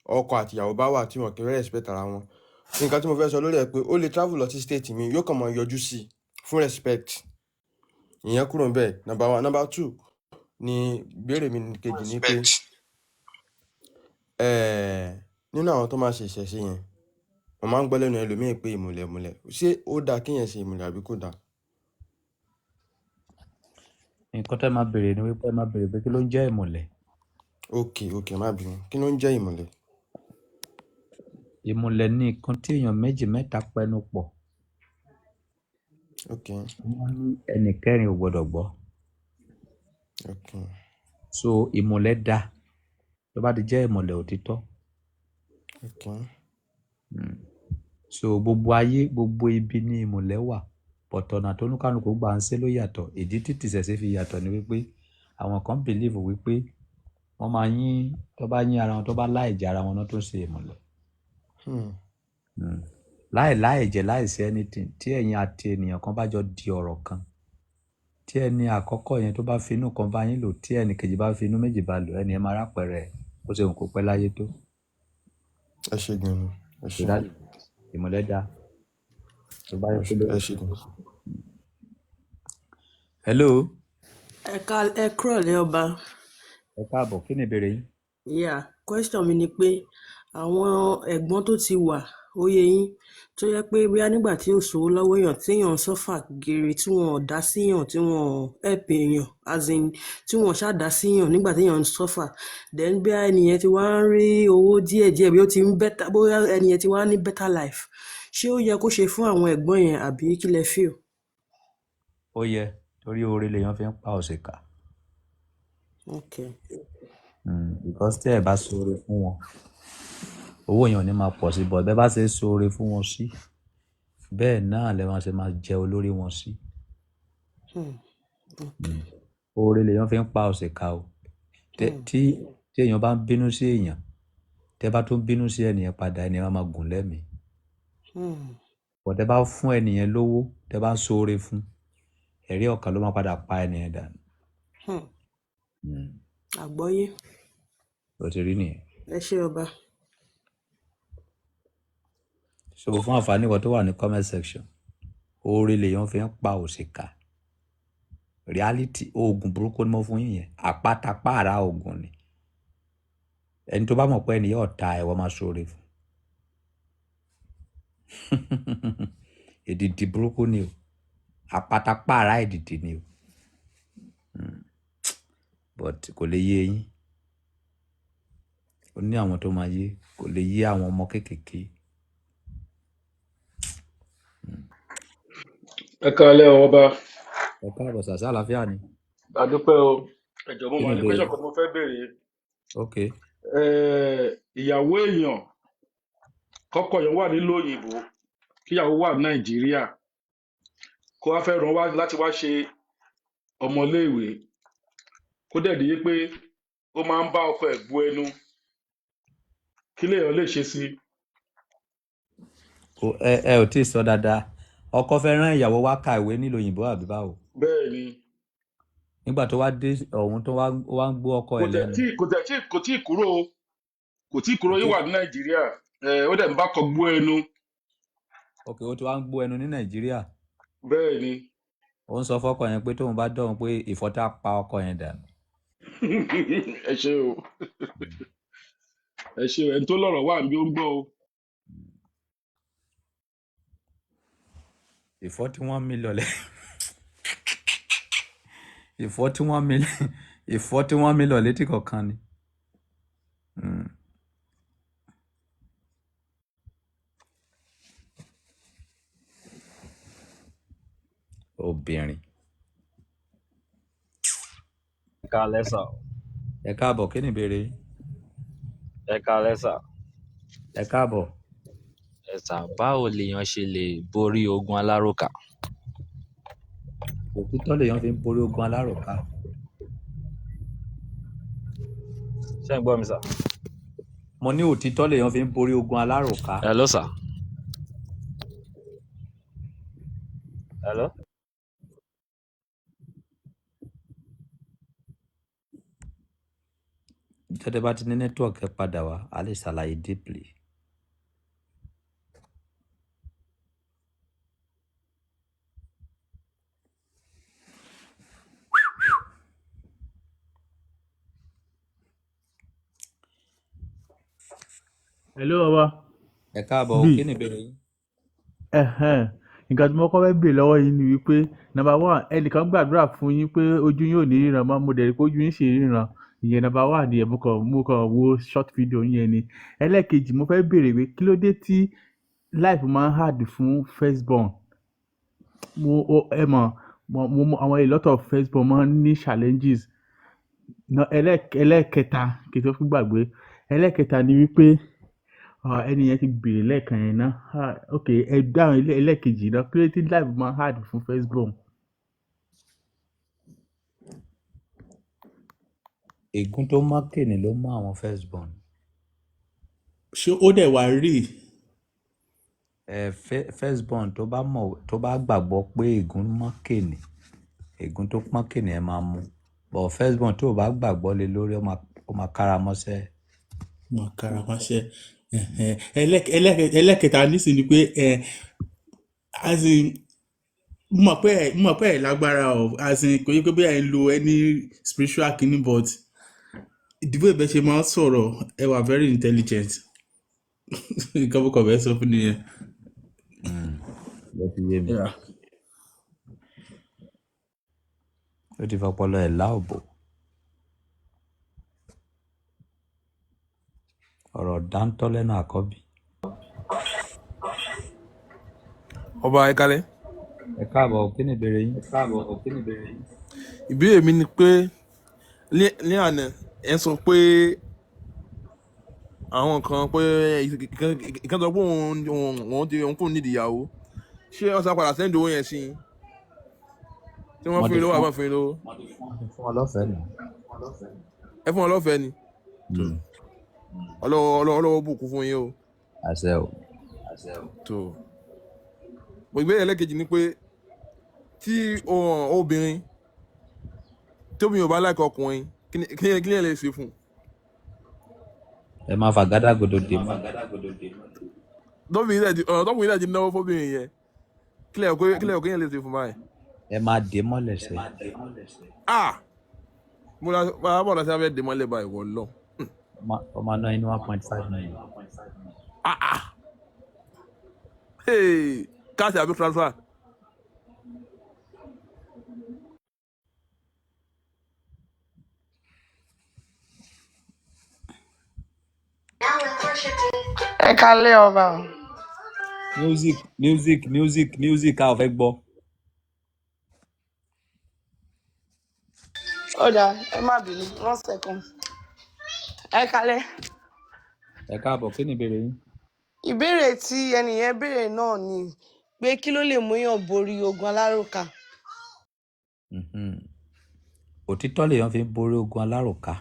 ọkọ àti ìyàwó bá wà tí wọn kì í respect ara wọn. Nǹkan tí mo fẹ́ sọ lórí ẹ̀ pé ó lè travel lọ sí state mi yóò kàn máa yọjú sí fún respect. Ìyẹn kúrò ń bẹ̀ number 1. Number 2 ni ìbéèrè mi kejì ni pé nínú àwọn tó máa ṣe ìṣẹ̀ṣe yẹn mo máa ń gbọ́ lẹ́nu ẹlòmíì pé ìmùlẹ̀ ṣé ó dáa kéèyàn ṣe ìmùlẹ̀ àbí kò dáa? Nǹkan tẹ́ máa béèrè ni wípé máa béèrè pé kí ló ń jẹ́ ìmùlẹ̀. Ok má bínú kí ló ń jẹ́ ìmùlẹ̀? Ìmùlẹ̀ ní nǹkan tí èèyàn 2 mẹ́ta pẹnu pọ̀. Wọ́n ní ẹnì kẹrin ò gbọdọ̀ gbọ́. So ìmùlẹ̀ dá tó bá ti jẹ́ ìmùlẹ̀ òtítọ́. So gbogbo ayé gbogbo ibi ní ìmùlẹ̀ wà pọ̀tọ̀nà tó oníkálùkù gbà ń ṣe ló yàtọ̀. Ìdí tí tìṣẹ̀ṣe fi yàtọ̀ ni wípé àwọn kan believe wípé wọ́n máa yín tó bá yín ara wọn tó bá láìjẹ ara wọn náà tó ṣe ìmùlẹ̀. Láìjẹ láìsí anything tí ẹ̀yin àti ènìyàn kan bá jọ di ọ̀rọ̀ kan tí ẹni àkọ́kọ́ yẹn tó bá fi inú kan bá yín lò tí ẹnì kejì bá fi inú méjì bá lò ẹni ẹ máa rápẹ̀rẹ̀ ó ṣe nǹkan pẹ́ láyé tó. Ẹ ṣé gan-an. Ẹ ṣé. Ìmùlẹ̀ dá. Ẹ ṣé gan-an. Hello. Ẹ kúrọ̀lẹ́ ọba. Ẹ káàbọ̀ kí ni ìbéèrè yín? Question mi ni pé àwọn ẹ̀gbọ́n tó ti wà ó yé yín tó yẹ pé bóyá nígbà tí ò sówó lọ́wọ́ èèyàn tí èèyàn ń sọ́fà gèrè tí wọ́n ò dá síyàn tí wọ́n help èèyàn as in tí wọ́n ṣàdá síyàn nígbà tí èèyàn ń sọ́fà then bí ẹnìyẹn ti wá ń rí owó díẹ̀díẹ̀ bí ó ti ń better bóyá ẹnìyẹn ti wá ní better life ṣé ó yẹ kó ṣe fún àwọn ẹ̀gbọ́n yẹn àbí kí lẹ feel? Ó yẹ torí oore lèèyàn fi ń pa òṣìkà. Because tẹ́ ẹ bá ṣoore fún wọn owó yẹn ò ní máa pọ̀ sí bọ̀ bẹ́ẹ̀ bá ṣe ṣoore fún wọn sí bẹ́ẹ̀ náà lè máa ṣe máa jẹ olórí wọn sí. Oore lèèyàn fi ń pa òṣìkà o. Tí èèyàn bá ń bínú sí èèyàn tẹ́ bá tún bínú sí ẹnìyẹn padà ẹnìyẹn máa gùn lẹ́mìí. bọ̀ tẹ́ bá fún ẹnìyẹn lówó tẹ́ bá ń ṣoore fún ẹ̀rí ọkàn ló máa padà pa ẹnìyẹn dànù. àgbọ́yé Ó ti rí nìyẹn. ẹ ṣé ọba. So fún àǹfààní ìwọ tó wà ní comment section, oore lèèyàn fi ń pa òṣìkà. Reality oògùn burúkú ni mo fún yín yẹn, àpátápàrà oògùn ni. Ẹni tó bá mọ̀ pé ẹnìyẹn ọ̀tá ẹ̀ wọ́n máa ṣoore fún. Èdìdì burúkú ni o, àpátápàrà èdìdì ni o. But kò lè yé yín. Ó ní àwọn tó máa yé, kò lè yé àwọn ọmọ kéékèèké. Ẹ káalẹ́ ọba. Ẹ káàbọ̀ sà, àlàáfíà ni. Àdúpẹ́ o. Ẹ̀jọ̀ mo Kí mọ̀ ni ní ìbéèrè? question kan mo fẹ́ béèrè. Ok. Ìyàwó èèyàn kọ́kọ́ yẹn wà nílùú òyìnbó kíyàwó wà ní Nàìjíríà kó wá fẹ́ ràn wá láti wá ṣe ọmọléèwé kó dẹ̀ di pé ó máa ń bá ọkọ ẹ̀ bu ẹnu kí lèèyàn lè ṣe sí. Ẹ ò tí ì sọ dáadáa. Ọkọ fẹ́ rán ìyàwó wá kàwé nílùú òyìnbó àbí báwo? Bẹ́ẹ̀ ni. Nígbà tó wá dé ọ̀hún tó wá ń gbọ́ ọkọ ẹ̀ lẹ́nu. Kò tí ì kúrò yìí wà ní Nàìjíríà ó dẹ̀ ń bá ọkọ gbó ẹnu. Ok, ó ti wá ń gbó ẹnu ní Nàìjíríà. Bẹ́ẹ̀ ni. Ó ń sọ fọ́kọ yẹn pé tóun bá dọ̀hún pé ìfọ́tá pa ọkọ yẹn dànù. Ẹ ṣé o. Ẹ ṣé o, ẹni tó lọ́rọ̀ wà níbi ó ń gbọ́ o. $41 million $41 million létí kọ̀ọ̀kan ni. Obìnrin. Ẹ káalẹ́ sà. Ẹ káàbọ̀, kí ni ìbéèrè yín? Ẹ káalẹ́ sà. Ẹ káàbọ̀. Ẹ sà, báwo lèèyàn ṣe lè borí ogun aláròká? Òtítọ́ lèèyàn fi ń borí ogun aláròká. Ṣé ń gbọ́ mi sà? Mo ní òtítọ́ lèèyàn fi ń borí ogun aláròká. Hello sà. Hello. Tẹ́tẹ́ bá ti ní nẹ́tíwọ̀kì ẹ padà wá, a lè ṣàlàyé deeply. Hello ọba. Ẹ káàbọ̀, kí ni ìbéèrè yín? Nǹkan tí mo kọ́ fẹ́ béèrè lọ́wọ́ yín ni wípé number one ẹnìkan gbàdúrà fún yín pé ojú yín ò ní ríran mọ́ mo dẹ̀ rí pé ojú yín sì ríran ìyẹn number one ni mo kàn wo short video yẹn ni. Ẹlẹ́ẹ̀kejì mo fẹ́ béèrè pé kí ló dé tí life máa ń hard fún firstborn? Ẹ mọ̀ àwọn a lot of firstborn máa ń ní challenges. Ẹlẹ́ẹ̀kẹta kí n tó fún gbàgbé ẹlẹ́ẹ̀kẹta ni wípé ẹni yẹn ti béèrè lẹ́ẹ̀kan yẹn náà ok ẹ dáhùn ẹlẹ́ẹ̀kejì náà kí ló dé tí life máa ń hard fún firstborn? Ègún tó mákèní ló mú àwọn firstborn. Ṣé ó dẹ̀ wá rí? Firstborn tó bá gbàgbọ́ pé ègún mákèní, ègún tó mákèní ẹ máa mú. But firstborn tó bá gbàgbọ́ lé lórí ó máa kára mọ́ṣẹ́. Máa kára mọ́ṣẹ́. Ẹlẹ́ẹ̀kẹta nísìnyí pé mo mọ̀ pé ẹ̀ lágbára kò yẹ pé bí ẹ̀ ń lo any spiritual kìíní but ìdìbò ìbẹ́ ṣe máa ń sọ̀rọ̀ ẹ wà very intelligent. Nǹkan bó kọ̀ bẹ́ẹ̀ sọ fún nìyẹn. Ló ti yé mi. Ó ti fọpọlọ ẹ̀ láòbò. Ọ̀rọ̀ dáńtọ́ lẹ́nu àkọ́bí. Ọba ẹ kálẹ́. Ẹ káàbọ̀, kí ni ìbéèrè yín? Ìbéèrè mi ni pé ní àná ẹ sọ pé àwọn kan pé ìkan sọ pé òun kò nídìí ìyàwó ṣé wọ́n sá padà sẹ́ńdì owó yẹn sí i tí wọ́n fún yín lówó àbá fún yín lówó. Fún wọn lọ́fẹ̀ẹ́ ni. Ẹ fún wọn lọ́fẹ̀ẹ́ ni. Ọlọ́wọ́ bùkún fún yín o. Àṣẹ o. tó ìbéèrè ẹlẹ́kejì ni pé tí obìnrin tóbi ò bá láìka ọkùnrin kí ni ẹ lè ṣe fún un. ẹ máa fàgádágodo dè mọ́. tọ́kùnrin náà ti náwó fóbìnrin yẹn kílẹ̀ ọ̀kẹ́ yẹn lè ṣe fún báyìí. ẹ máa dè mọ́lẹ̀ sẹ́. mo bọ̀ láti abẹ́ dè mọ́lẹ̀ báyìí wọ̀ lọ. ọmọ náà inú 1.5 million. káàsì àbí transfer. ẹ kálẹ́ ọba o. music a ò fẹ́ gbọ́. ọ̀dà ẹ má bínú 1 second. ẹ kálẹ́. ẹ káàbọ̀ kí ni ìbéèrè yín. ìbéèrè tí ẹnìyẹn béèrè náà ni pé kí ló lè múyàn borí ogun aláròká. òtítọ́ lèèyàn fi ń borí ogun aláròká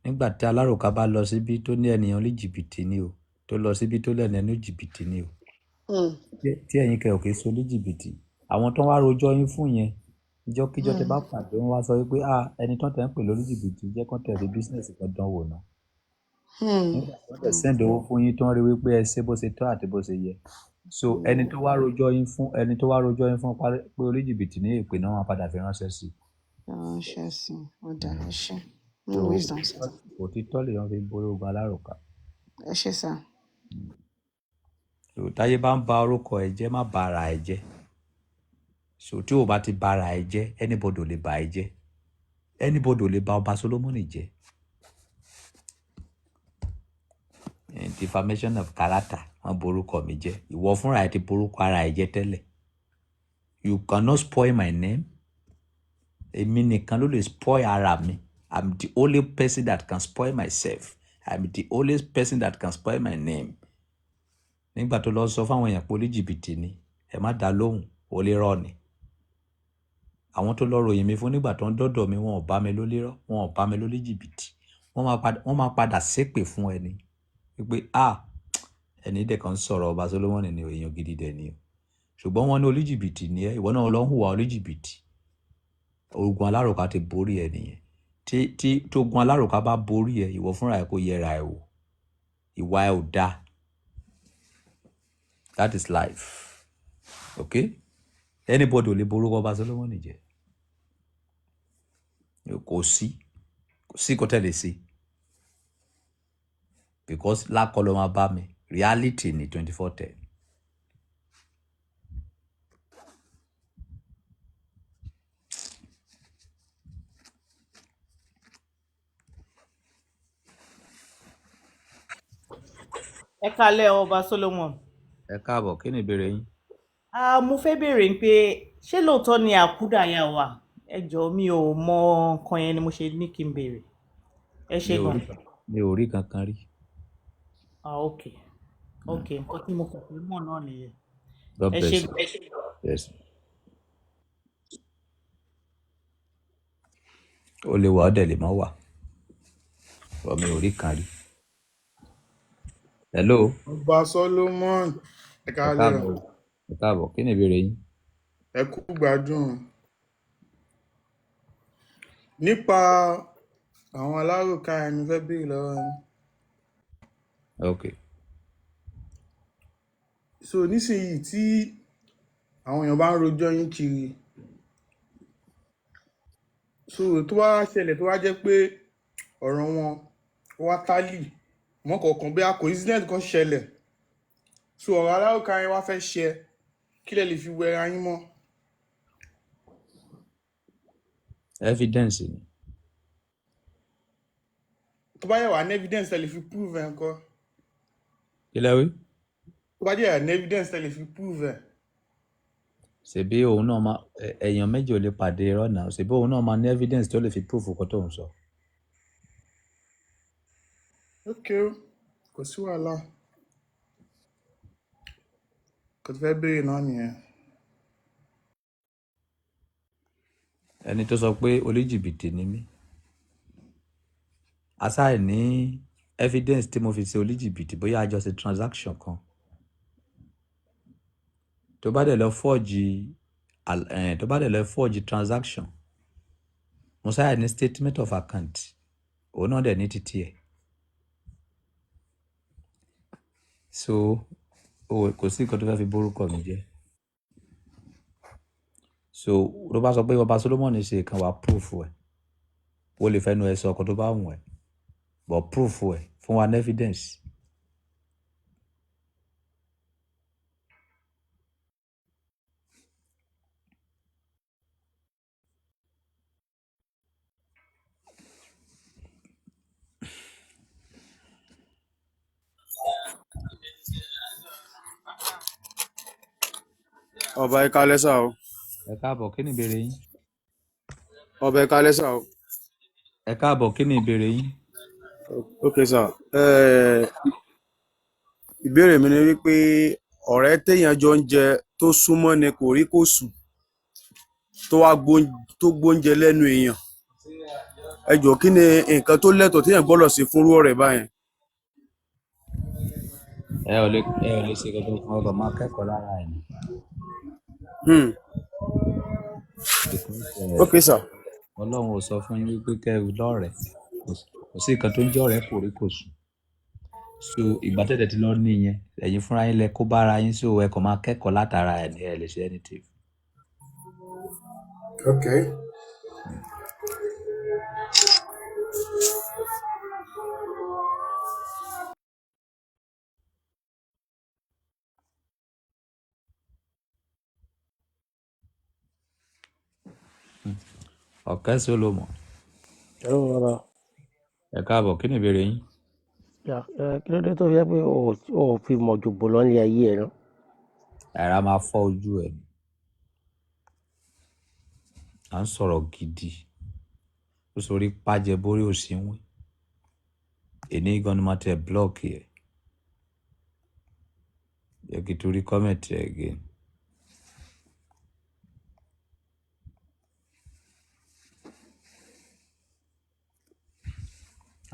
nígbà tí aláròká bá lọ síbi tó ní ènìyàn ní jìbìtì ni o tó lọ síbi tó lẹ́nu ẹni jìbìtì ni o tí ẹ̀yin kẹ́ ò kí so ní jìbìtì àwọn tó ń wá rojọ́ yín fún yẹn ìjọ́kíjọ́ tẹ bá pàdé wọn wá sọ wípé ẹni tó tẹ̀ ń pè lórí jìbìtì jẹ́ kó tẹ̀ sí bísíǹsì kan dán wò náà nígbà tó tẹ̀ sẹ́ǹdì owó fún yín tó ń rí wípé ẹ ṣe bó ṣe tọ́ àti bó ṣe yẹ so ẹni tó wá rojọ́ yín fún pé orí jìbìtì ní èpè náà wọn padà fi ránṣẹ́ sí i. ránṣẹ́ sí i ọ̀dà ẹ ṣe òtítọ́ lèèyàn fi borí ogun aláròká. ẹ ṣe sá. táyé bá ń ba orúkọ ẹ jẹ́ má ba ara ẹ jẹ́ so tí o bá ti ba ara ẹ jẹ́ anybody ò lè ba ẹ jẹ́ anybody ò lè ba ọba Solomoni jẹ́ defamation of character wọ́n borúkọ mi jẹ́ ìwọ fúnra ẹ ti borúkọ ara ẹ jẹ́ tẹ́lẹ̀ you cannot spoil my name èmi nìkan ló lè spoil ara mi. I'm the only person that can spoil myself. I'm the only person that can spoil my name. Nígbà tó lọ sọ fáwọn èèyàn pé oníjìbìtì ni ẹ má dá lóhùn ó lè rọ ni. Àwọn tó lọ ròyìn mi fún nígbà tó ń dọ́dọ̀ mi wọn ò bá mi lólè rọ wọn ò bá mi lólè jìbìtì wọ́n máa padà ṣépè fún ẹni wípé ẹni dẹ̀ kan sọ̀rọ̀ ọba Solomoni ni èèyàn gidi dẹ̀ ni o ṣùgbọ́n wọ́n ní olíjìbìtì ni ẹ ìwọ náà lọ ń hùwà olíjìbìtì ogun aláròká ti borí ẹ nìyẹn tí ogun aláròká bá borí ẹ ìwọ fúnra ẹ kó yẹra ẹ wò ìwà ẹ ò dáa that is life okay anybody ò lè borúkọ ọba Solomoni jẹ kò sí kò tẹ̀lé sí because lákọlọ máa bá mi reality ní 24/10. ẹ kálẹ́ ọba Solomon. ẹ káàbọ̀ kí ni ìbéèrè yín. mo fẹ́ béèrè pé ṣé lóòótọ́ ni àkúdàáyá wà ẹ jọ̀ọ́ mi ò mọ nǹkan yẹn ni mo ṣe ní kí n béèrè ẹ ṣe gan. mi ò rí kankan rí. ok nǹkan tí mo kàn fẹ́ mọ̀ náà nìyẹn. God bless you. Yes. ó lè wà ọ́ dẹ̀ lè má wà ọ̀ mi ò rí kan rí. hello. ọba Solomon ẹ káàbọ̀. ẹ káàbọ̀ kí ni ìbéèrè yín. ẹ kú gbádùn nípa àwọn aláròká ẹni fẹ́ béèrè lọ́wọ́ yín. ok. so nísìnyí tí àwọn èèyàn bá ń rojọ́ yín kiri so tó wá ṣẹlẹ̀ tó wá jẹ́ pé ọ̀rọ̀ wọn wá tálì mọ́ kọ̀ọ̀kan bí a coincidence kan ṣẹlẹ̀ so ọ̀rọ̀ aláròká yẹn wá fẹ́ ṣe kí lẹ lè fi wẹra yín mọ́. evidence ni. tó bá yẹ wà ní evidence tẹ lè fi prove ẹ̀ ńkọ́. kí lẹ wí. tó bá yẹ ní evidence tẹ lè fi prove ẹ̀. ṣebí òun náà máa èèyàn méjì ò lè pàdé irọ́ náà ṣebí òun náà máa ní evidence tó lè fi prove nǹkan tó ń sọ. ok kò sí wàhálà kò tó fẹ́ béèrè náà nìyẹn. ẹni tó sọ pé oníjìbìtì ni mí asáì ní evidence tí mo fi ṣe oníjìbìtì bóyá a jọ ṣe transaction kan tó bá dẹ̀ lọ forge transaction Mosiah ní statement of account òun náà dẹ̀ ní títí ẹ̀ so kò sí nǹkan tó fẹ́ fi borúkọ mi jẹ́ so ló bá sọ pé ọba Solomon ṣe kan wá proof ẹ̀ ó lè fẹ́nu ẹ̀ sọ ọkọ̀ tó bá wù ẹ́ but proof ẹ̀ fún wa ní evidence. ọba ẹ kálẹ́ sà o. ẹ káàbọ̀ kí ni ìbéèrè yín. ọba ẹ kálẹ́ sà o. ẹ káàbọ̀ kí ni ìbéèrè yín. ok sà ìbéèrè mi ni wípé ọ̀rẹ́ téèyàn jọ ń jẹ tó súnmọ́ ni kò rí kò sùn tó wá gbóúnjẹ lẹ́nu èèyàn ẹ jọ̀ọ́ kí ni nǹkan tó lẹ́tọ̀ọ́ téèyàn gbọ́dọ̀ ṣe fúnrú ọ̀rẹ́ báyẹn. ẹ ò lè ṣe kankan fún ọkọ̀ máa kẹ́kọ̀ọ́ lára ẹ̀ ni. ok sà. Ọlọ́run ò sọ fún yín wípé kẹ́ ẹ lọ́rẹ̀ẹ́ kò sí nǹkan tó ń jẹ́ ọ̀rẹ́ kò rí kò sùn so ìgbà tẹ̀tẹ̀ tí lọ́ọ́ ní yẹn ẹ̀yin fúnra yín lẹ kó bára yín so ẹ kàn máa kẹ́kọ̀ọ́ látara ẹ̀ ní ẹ lè ṣe anything. ok. Ọ̀kẹ́ Solomon. Hello, bàbá. ẹ káàbọ̀ kí ni ìbéèrè yín. Kí ló dé tó fi jẹ́ pé o ò fi mọ̀ jòbó lọ́nlé ayé ẹ̀ náà? Ara máa fọ́ ojú ẹ̀ ni. À ń sọ̀rọ̀ gidi ó sorí pàjẹ́ borí òsínwé èní gan ni mo tẹ blọọkì ẹ̀ jẹ́ kí torí kọ́mẹ̀tì ẹ̀ gẹ̀.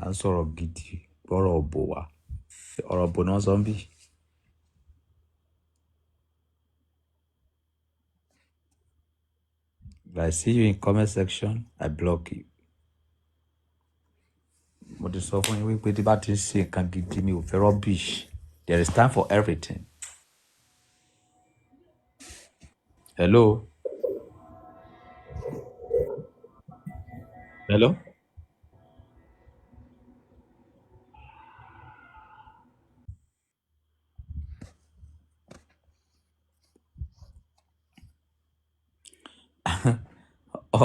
À ń sọ̀rọ̀ gidi gbọ́rọ̀ òbò wa ọ̀rọ̀ òbò náà sọ ń bì. If I see you in comment section, I block you. Mo ti sọ fún yín wípé tí bá ti ń ṣe nǹkan gidi mi ò fẹ́ rubbish. There is time for everything. Hello? Hello?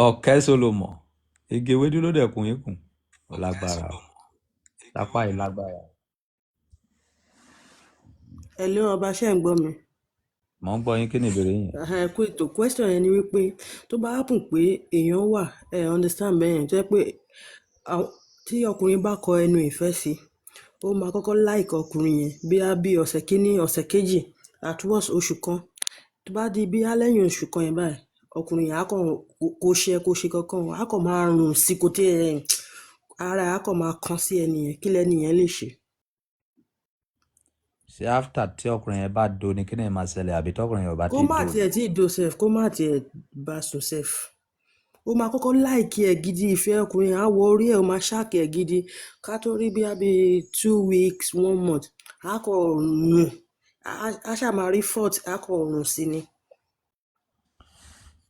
Ọ̀kẹ́ Solomon igi ewédú ló dẹ̀kun yín kùn ó lágbára lápá yìí lágbára. ẹ lé ọba ṣe ń gbọ́ mi. Mo ń gbọ́ yín kí ni ìbéèrè yín. ẹ kú ètò question yẹn ni wípé tó bá happen pé èèyàn wà ẹ understand bẹ́ẹ̀ tó yẹ pé tí ọkùnrin bá kọ ẹnu ìfẹ́ sí ó máa kọ́kọ́ like ọkùnrin yẹn bí ọ̀sẹ̀ kínní ọ̀sẹ̀ kejì at worst oṣù kan tó bá di bí lẹ́yìn oṣù kan yẹn báyìí ọkùnrin yẹn á kàn kó ṣe kankan á kàn máa rùn sí kò tí ara á kàn máa kan sí ẹnìyẹn kí lẹ́nìyẹn lè ṣe. ṣé after tí ọkùnrin yẹn bá do ni kí ni máa ṣẹlẹ̀ àbí tọkùnrin yẹn ò bá ti kó do. má tiẹ̀ tí ì do sef kó má tiẹ̀ bá sùn sef ó máa kọ́kọ́ láìkí ẹ̀ gidi ìfẹ́ ọkùnrin á wọ orí ẹ̀ ó máa ṣáàkì ẹ̀ gidi ká tó rí bí 2 weeks 1 month á kọ̀ rùn á ṣáà máa rí fault á kọ̀ rùn sí ni.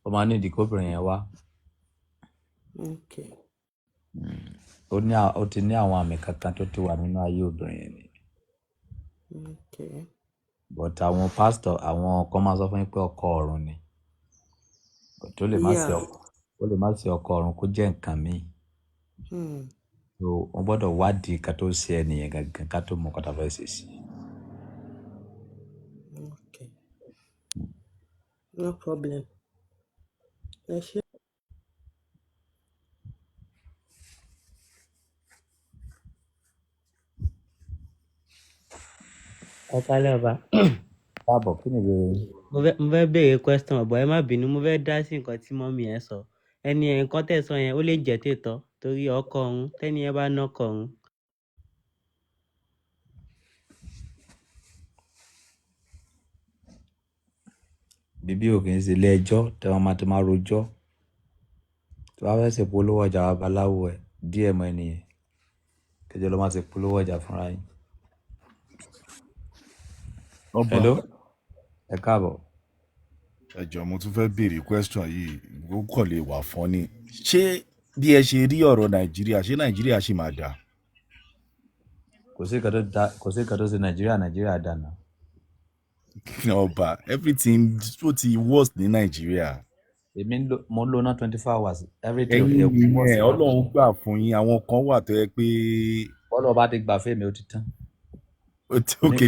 ó máa ní ìdí kóbìnrin yẹn wá. Okay. Ó ti ní àwọn àmì kankan tó ti wà nínú ayé obìnrin yẹn ni. Okay. But àwọn pásítọ̀ àwọn kan máa sọ fún yín pé ọkọ ọ̀run ni tó lè má sí ọkọ ọ̀run kó jẹ́ nǹkan míì. So wọ́n gbọ́dọ̀ wádìí ká tó ṣe ẹnìyẹn gangan ká tó mọ nǹkan tá a fẹ́ ṣe sí. Okay. No problem. ẹ ṣé. Ẹ kálẹ́ ọba. Káàbọ̀ kí ni ìbéèrè yín. Mo fẹ́ béèrè question ọ̀bọ̀ ẹ má bínú mo fẹ́ dá sí nǹkan tí mọ́mí ẹ sọ ẹni ẹ̀ nǹkan tẹ̀ sọ yẹn ó lè jẹ́ tètọ́ torí ọkọ ọ̀run tẹ́ni ẹ bá ná ọkọ ọ̀run. bíbí ò kì í ṣe ilé ẹjọ́ tẹ́ wọn máa ti máa rojọ́ tó bá fẹ́ ṣe polówó ọjà babaláwo ẹ̀ díẹ̀ mọ́ ẹnìyẹn kẹjọ ló máa ṣe polówó ọjà fúnra yín. ọba hello ẹ káàbọ̀. ẹ jọ̀ọ́ mo tún fẹ́ béèrè question yìí ó kàn lè wà fún ni ṣé bí ẹ ṣe rí ọ̀rọ̀ nàìjíríà ṣé nàìjíríà ṣì máa dáa. kò sí nǹkan tó ṣe nàìjíríà dànù. ọba everything tó ti worst ní nàìjíríà. èmi mo ń lo ná 24 hours everything ò yẹ ẹ̀yin kó wọ́n sí ìyẹn ọlọ́run gbà fún yín àwọn kan wà tó yẹ pé. bọ́lọ̀ bá ti gbà fẹ́mi ó ti tán. ok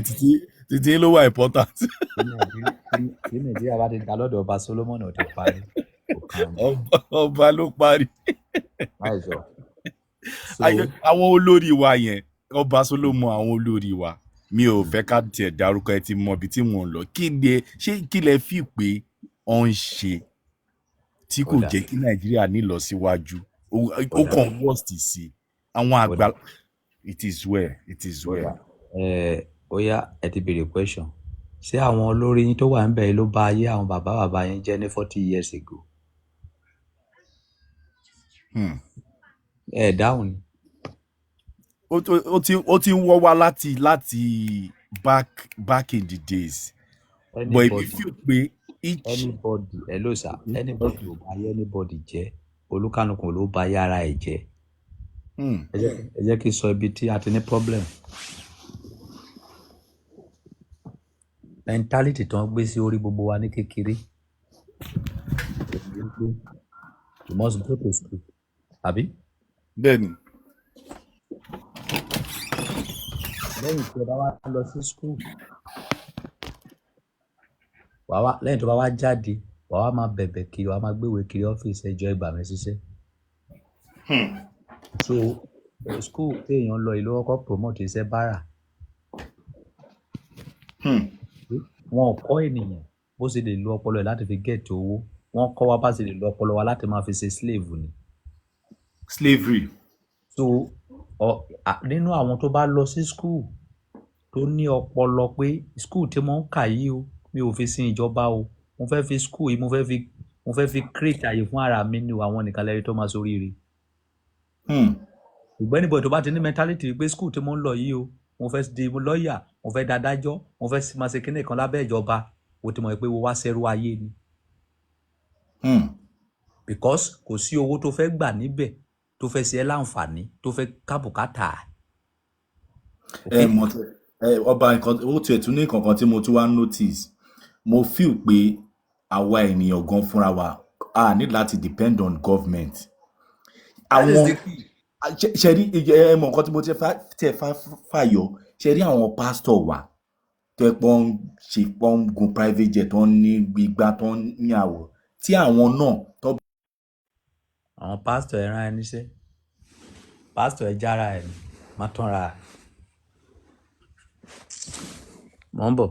títí ló wà important. tí nàìjíríà bá ti gbà lọ́dọ̀ ọba solomon ó ti parí. ọba ló parí. láìsọ. àwọn olórí wa yẹn ọba solomon àwọn olórí wa mi ò fẹ́ ká tiẹ̀ dárúkọ ẹ ti mọ ibi tí mò ń lọ kí lẹ fi pé ọ ń ṣe tí kò jẹ́ kí nàìjíríà nílọsíwájú ó kàn worst sí àwọn àgbà. It is well. ó yá ẹ ti béèrè question ṣé àwọn olórí yín tó wà ń bẹ̀ ló bà ayé àwọn bàbá yín jẹ́ ní 40 years ago. ẹ dáhùn ni. ó ti ń wọ́ wá láti back in the days. but èmi feel pé anybody hello sir anybody ò bá ayé anybody jẹ́ olúkálùkù ló bà ayé ara ẹ̀ jẹ́. ẹ jẹ́ kí n sọ ibi tí a ti ní problem. mentality tó ń gbé sí orí gbogbo wa ní kékeré. you must go to school. àbí. bẹ́ẹ̀ni. lẹ́yìn tí ẹ bá wá lọ sí school lẹ́yìn tó bá wá jáde wàá wá máa bẹ̀bẹ̀ kiri wàá máa gbéwèé kiri ọ́fíìsì ẹjọ́ ìgbà mi ṣiṣẹ́. so school téèyàn lọ ìlú ọkọ̀ promote iṣẹ́ bára. wọn ò kọ́ ènìyàn bó ṣe lè lo ọpọlọ ẹ̀ láti fi gẹ̀ẹ́tì owó wọ́n kọ́ wa bá ṣe lè lo ọpọlọ wa láti máa fi ṣe slave ni. slavery. so nínú àwọn tó bá lọ sí school tó ní ọpọlọ pé school tí mo ń kà yìí o mi ò fi sin ìjọba o mo fẹ́ fi school yìí mo fẹ́ fi create àyè fún ara mi ni àwọn nìkan lẹ́rìí tó máa ṣoríire. ìgbẹ́ni bọ̀ tó bá ti ní mentality pé school tí mo ń lọ yìí o mo fẹ́ di lọ́ọ̀yà mo fẹ́ dadájọ́ mo fẹ́ máa ṣe kíní kan lábẹ́ ìjọba o ti mọ̀ pé wo wá ṣẹ́rú ayé ni. because kò sí owó tó fẹ́ gbà níbẹ̀ tó fẹ́ ṣe ẹ́ láǹfààní tó fẹ́ kábùkátà. ọba nǹkan ó tiẹ̀ tún ní kankan tí mo tún wá notice mo feel pé àwa ènìyàn gan fúnra wa a need láti depend on government. àwọn ṣe rí ẹ mọ nǹkan tí mo tẹ fàyọ ṣe rí àwọn pásítọ̀ wa tó pọ́n ṣe pọ́n gun private jet tó ń ní gbígbá tó ń ní àwọ̀ tí àwọn náà tó. àwọn pásítọ̀ ẹ̀ rán ẹ níṣẹ́ pásítọ̀ ẹ̀ jára ẹ̀ má tán ra ẹ̀ mọ̀ ń bọ̀.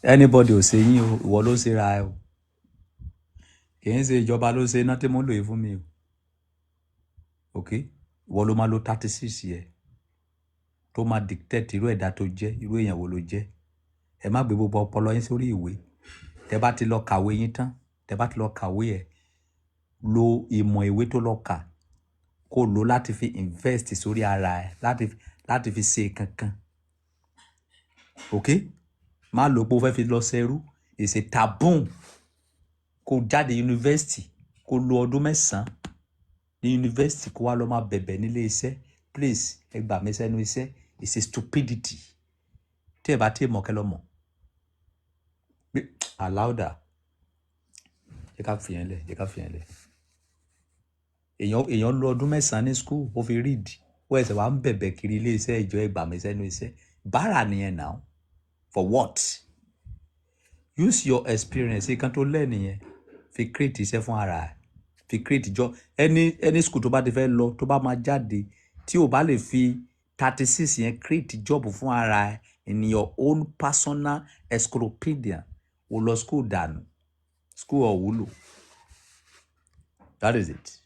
anybody ò ṣe yín o, ìwọ ló ṣe ra ẹ o, kì í ṣe ìjọba ló ṣe iná tí mo ń lò yìí fún mi o, ok, ìwọ ló máa lo 36 yẹ tó máa dictate irú ẹ̀dá tó jẹ́, irú èèyàn wo ló jẹ́. Ẹ má gbé gbogbo ọpọlọ yín sórí ìwé. Tẹ bá ti lọ kàwé yín tán, tẹ bá ti lọ kàwé ẹ̀, lo ìmọ̀ ìwé tó lọ kà kó lò láti fi invest sórí ara ẹ̀, láti fi ṣe kankan, ok, má lò pé o fẹ́ fi lọ ṣẹrú. It's a taboo kó jáde yunifásitì kó lo ọdún 9 ní yunifásitì kó wá lọ máa bẹ̀bẹ̀ nílé iṣẹ́. Please, ẹ gbà mí sẹ́nu iṣẹ́. It's a stupidity. Tí ẹ bá tí ì mọ̀ kẹ́ lọ mọ̀. Aláùdà, jẹ́ ká fi yẹn lẹ̀, jẹ́ ká fi yẹn lẹ̀. Èèyàn lo ọdún 9 ní school, ó fi read. Ó ẹsẹ̀ wá ń bẹ̀bẹ̀ kiri ilé iṣẹ́ ìjọ ẹ gbà mí sẹ́nu iṣẹ́. Bára nìyẹn now. For what? Use your experience. Ìkan tó lẹ́ nìyẹn. Fi create iṣẹ́ fún ara ẹ̀. Fi create job. Any school tó bá ti fẹ́ lọ, tó bá máa jáde, tí o bá lè fi 36 yẹn create job fún ara ẹ̀ in your own personal encyclopedia, o lọ school dànù. School ọ̀wúlò. That is it.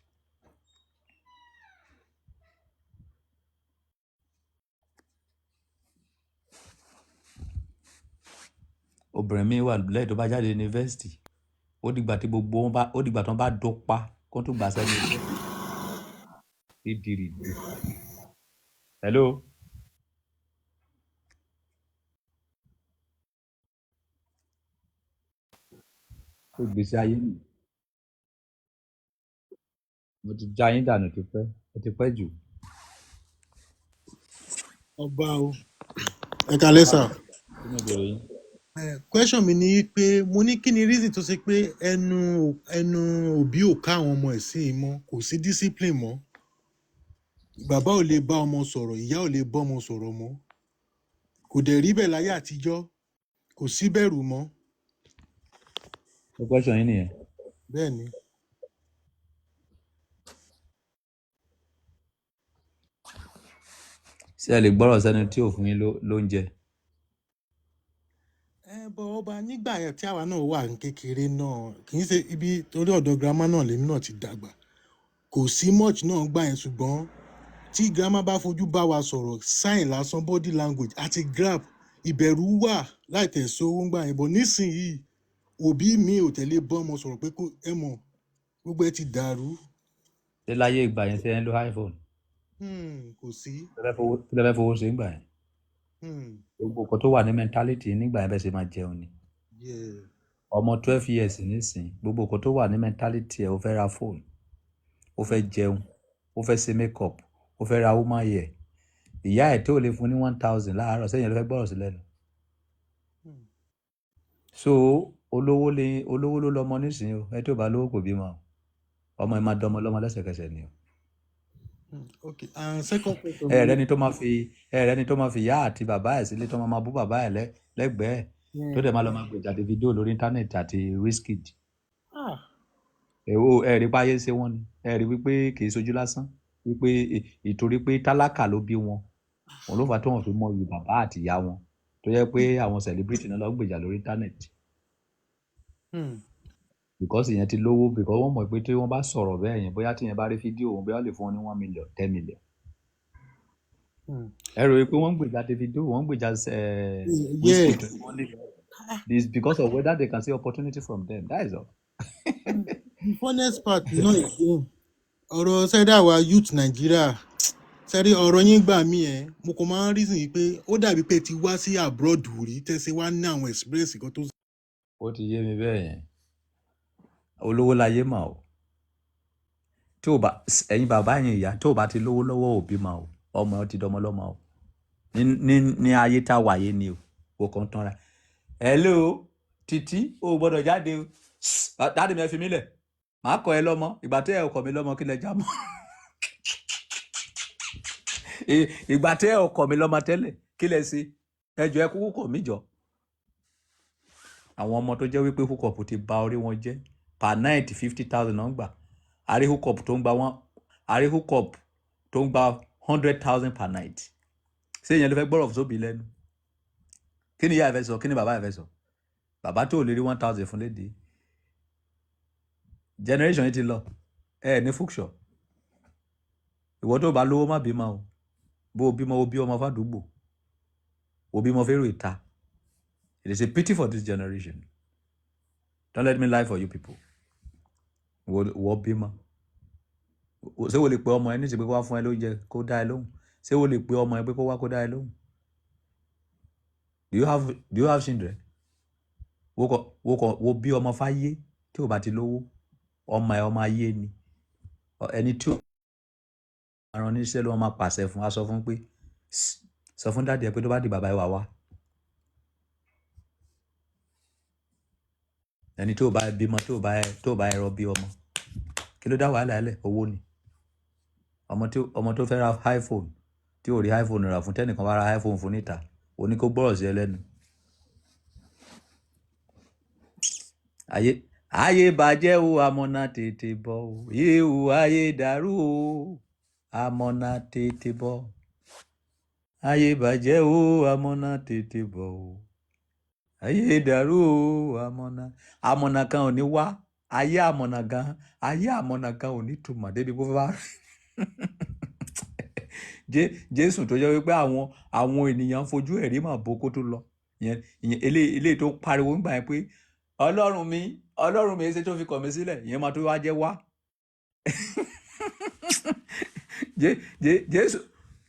Obìnrin mi wà lẹ́yìn tó bá jáde yunifásitì, ó dìgbà tí gbogbo wọn bá, ó dìgbà tí wọ́n bá dọ́pa kó tó gbà sẹ́nu iṣẹ́. Ìdìrì. Hello. Ó gbèsè ayé nì. Mo ti já yín dànù ti pẹ́, ó ti pẹ́ jù. Ọba o, ẹ kalẹ́ sà. Kí ni ìbéèrè yín? Question mi ni pé mo ní kí ni reason tó ṣe pé ẹnu òbí ò ká àwọn ọmọ ẹ̀ sí i mọ́, kò sí discipline mọ́. Bàbá ò lè bá ọmọ sọ̀rọ̀, ìyá ò lè bá ọmọ sọ̀rọ̀ mọ́. Kò dẹ̀ rí bẹ́ẹ̀ láyé àtijọ́, kò sí bẹ̀rù mọ́. Ó question yín nìyẹn. Bẹ́ẹ̀ ni. Ṣé ẹ lè gbọ́rọ̀ sẹ́ni tí ò fún yín lóúnjẹ? Bọ̀ ọba nígbà yẹn tí àwa náà wà ní kékeré náà, kì í ṣe ibi torí ọ̀dọ̀ girama náà lèmi náà ti dàgbà. Kò sí much náà gbà yẹn, ṣùgbọ́n tí girama bá fojú bá wa sọ̀rọ̀, sign lásán, body language àti grab, ìbẹ̀rù wà láì tẹ̀sí owó gbà yẹn. Bọ̀ nísìnyí, òbí mi ò tẹ̀lé bá ọmọ sọ̀rọ̀ pé kó ẹ mọ̀ gbogbo ẹ ti dàrú. Ṣé láyé ìgbà yẹn ṣe ẹ ń lo iPhone? Kò sí. Kí lẹ fẹ́ fowó ṣe nígbà yẹn? Gbogbo nǹkan tó wà ní mentality nígbà yẹn bẹ́ẹ̀ ṣe máa jẹun ni. Ọmọ 12 years nísìn, gbogbo nǹkan tó wà ní mentality ẹ̀, ó fẹ́ ra phone, ó fẹ́ jẹun, ó fẹ́ ṣe makeup, ó fẹ́ ra woman hair. Ìyá ẹ̀ tó lè fún ní 1000 láàárọ̀, sẹ́yìn ló fẹ́ gbọ́rọ̀ sí lẹ́nu. So olówó ló lọ́mọ nísìn o, ẹ tó bá lówó kò bímọ. Ọmọ ẹ máa dọmọ lọ́mọ lẹ́sẹ̀kẹsẹ̀ ni o. Okay, and second question. Ẹ̀rẹ́ni tó máa fi ìyá àti bàbá ẹ̀ sílé tó máa bú bàbá ẹ̀ lẹ́gbẹ̀ẹ́ tó dẹ̀ máa lọ máa gbèjà Davido lórí íńtánẹ́ẹ̀tì àti Wizkid. Ẹ̀rí páyé ṣe wọ́n ni, ẹ̀rí wípé kì í sojú lásán, wípé ìtorí pé tálákà ló bí wọn, òun ló fà tó wọn fi mọ ìlú bàbá àti ìyá wọn, tó yẹ pé àwọn celebrity náà lọ gbèjà lórí íńtánẹ́ẹ̀tì. Because ìyẹn ti lówó, because wọ́n mọ̀ pé tí wọ́n bá sọ̀rọ̀ bẹ́ẹ̀ yẹn, bóyá tí yẹn bá rí fídíò wọn, bóyá lè fún wọn ní 1 million, 10 million. Ẹ rò pé wọ́n ń gbèjà Davido, wọ́n ń gbèjà Wizkid. It's because of whether they can see opportunity from them. That is all. The funnest part náà again, ọ̀rọ̀ sẹ́dá wa youth Nàìjíríà, sẹ́rí ọ̀rọ̀ yín gbà mí ẹ̀, mo kàn máa ń reason yìí pé ó dàbí pé ti wá sí abroad rí, tẹ́sí wá ní àwọn experience kan tó. Ó ti yé mi bẹ́ẹ̀ yẹn. Olówó láyé mà o. Tí o bá, ẹ̀yin bàbá yẹn ìyá, tí o bá ti lówó lọ́wọ́ òbí mà o, ọmọ ti dọmọ lọ́mọ o. Ní ayé tá a wà yé ni o, o kàn tán ra. Hello, Títí, o gbọ́dọ̀ jáde o. Dáàdì mi ẹ fi mí lẹ̀. Màá kọ́ ẹ lọ́mọ, ìgbà tí ẹ kọ́ mi lọ́mọ kí lẹ já mọ́. Ìgbà tí ẹ kọ́ mi lọ́mọ tẹ́lẹ̀ kí lẹ ṣe? Ẹ jọ ẹ kúkú kọ̀ mí jọ. Àwọn ọmọ tó jẹ́ wípé hookup ti ba orí wọn jẹ́, per night 50,000 náà ń gbà. Àrí hookup tó ń gba 100,000 per night. Ṣé ìyẹn ló fẹ́ gbọ́rọ̀ sóbì lẹ́nu? Kí ni ìyá ẹ fẹ́ sọ? Kí ni bàbá ẹ fẹ́ sọ? bàbá tó lè rí 1,000 fún léde generation yìí ti lọ ní fúkṣọ ìwọ tó bá lówó má bímọ o bó o bímọ o bí ọmọ fàdúgbò o bímọ fẹ́rù ìta. It is a pity for this generation. Don't let me lie for you people. Wọ́n bímọ. Ṣé wo lè pe ọmọ ẹ ní ìsìnkú wá fún ẹ lóúnjẹ kó dá ẹ lóhùn? Ṣé wo lè pe ọmọ ẹ pé kó wá kó dá ẹ lóhùn? Do you have children? Wo bí ọmọ fáyé tí o bá ti lówó. Ọmọ ẹ ọmọ ayé ni. Ẹni tí o àrùn oníṣẹ́ ló máa pàṣẹ fún, a sọ fún pé sọ fún dáàdì ẹ pé tó bá di bàbá ẹ wà wá. Ẹni tó bá bímọ tó bá ẹrọ bí ọmọ kí ló dá wàhálà ẹlẹ owó ni. Ọmọ tó fẹ́ ra iPhone tí ò rí iPhone rà fún tẹ́nìkan bá ra iPhone fún níta ó ní kó gbọ́rọ̀ sí ẹlẹ́nu. Ayé bàjẹ́ o amọ̀nà tètè bọ̀ o yéwu ayé dàrú o amọ̀nà tètè bọ̀. Ayé bàjẹ́ o amọ̀nà tètè bọ̀ o ayé dàrú o amọ̀nà kan ò ní wá ayé àmọ̀nà kan ò ní túmọ̀ débi kó fẹ́ bá Jésù tó jẹ́ wípé àwọn ènìyàn fojú ẹ̀rí mà bó kó tó lọ ìyẹn eléyìí tó pariwo nígbà yẹn pé ọlọ́run mi ṣe tó fi kọ̀ mí sílẹ̀ ìyẹn máa tó wá jẹ́ wá.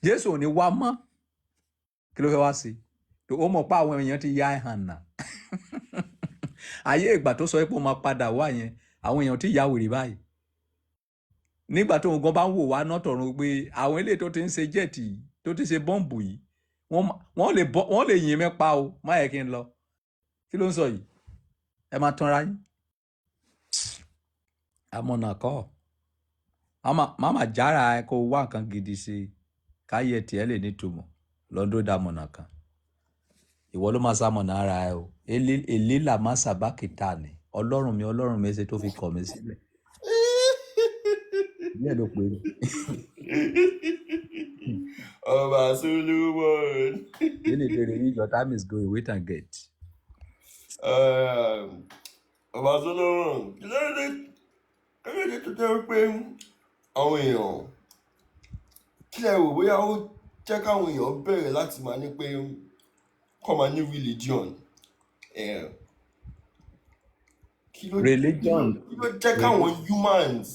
Jésù ò ní wá mọ́ kí ló fẹ́ wá sí ó mọ̀ pé àwọn èèyàn ti ya ẹ̀hàn nà ayé ìgbà tó sọ pé ó máa padà wá yẹn àwọn èèyàn ti ya wèrè báyìí nígbà tó nǹkan bá ń wò wá náà tọ̀run pé àwọn eléyìí tó ti ń ṣe jẹ́ẹ̀tì tó ti ṣe bọ́ǹbù yìí wọ́n lè yìn mẹ́pa o má yẹ kí n lọ kí ló ń sọ yìí ẹ máa tanra yín amọ̀nà kọ́ máma jára ẹ kó wá nǹkan gidi ṣe káyé tiẹ̀ lè nítumọ̀ lọ́dún dàmọ̀nà kan ìwọ ló máa sàmọ̀nà ara ẹ o èlé là má sàbá kìtà ni ọlọ́run mi ṣe tó fi kọ̀ mí sílẹ̀ bí ẹ̀ ló pé ní. Ọba Solomon. Really, your time is going. Wait and get. Ọba Solomon. Kí ló dé tó jẹ́ pé àwọn èèyàn kí ẹ rò bóyá ó jẹ́ káwọn èèyàn bẹ̀rẹ̀ láti máa ní pé kọ́ máa ní religion. Kí ló jẹ́ káwọn humans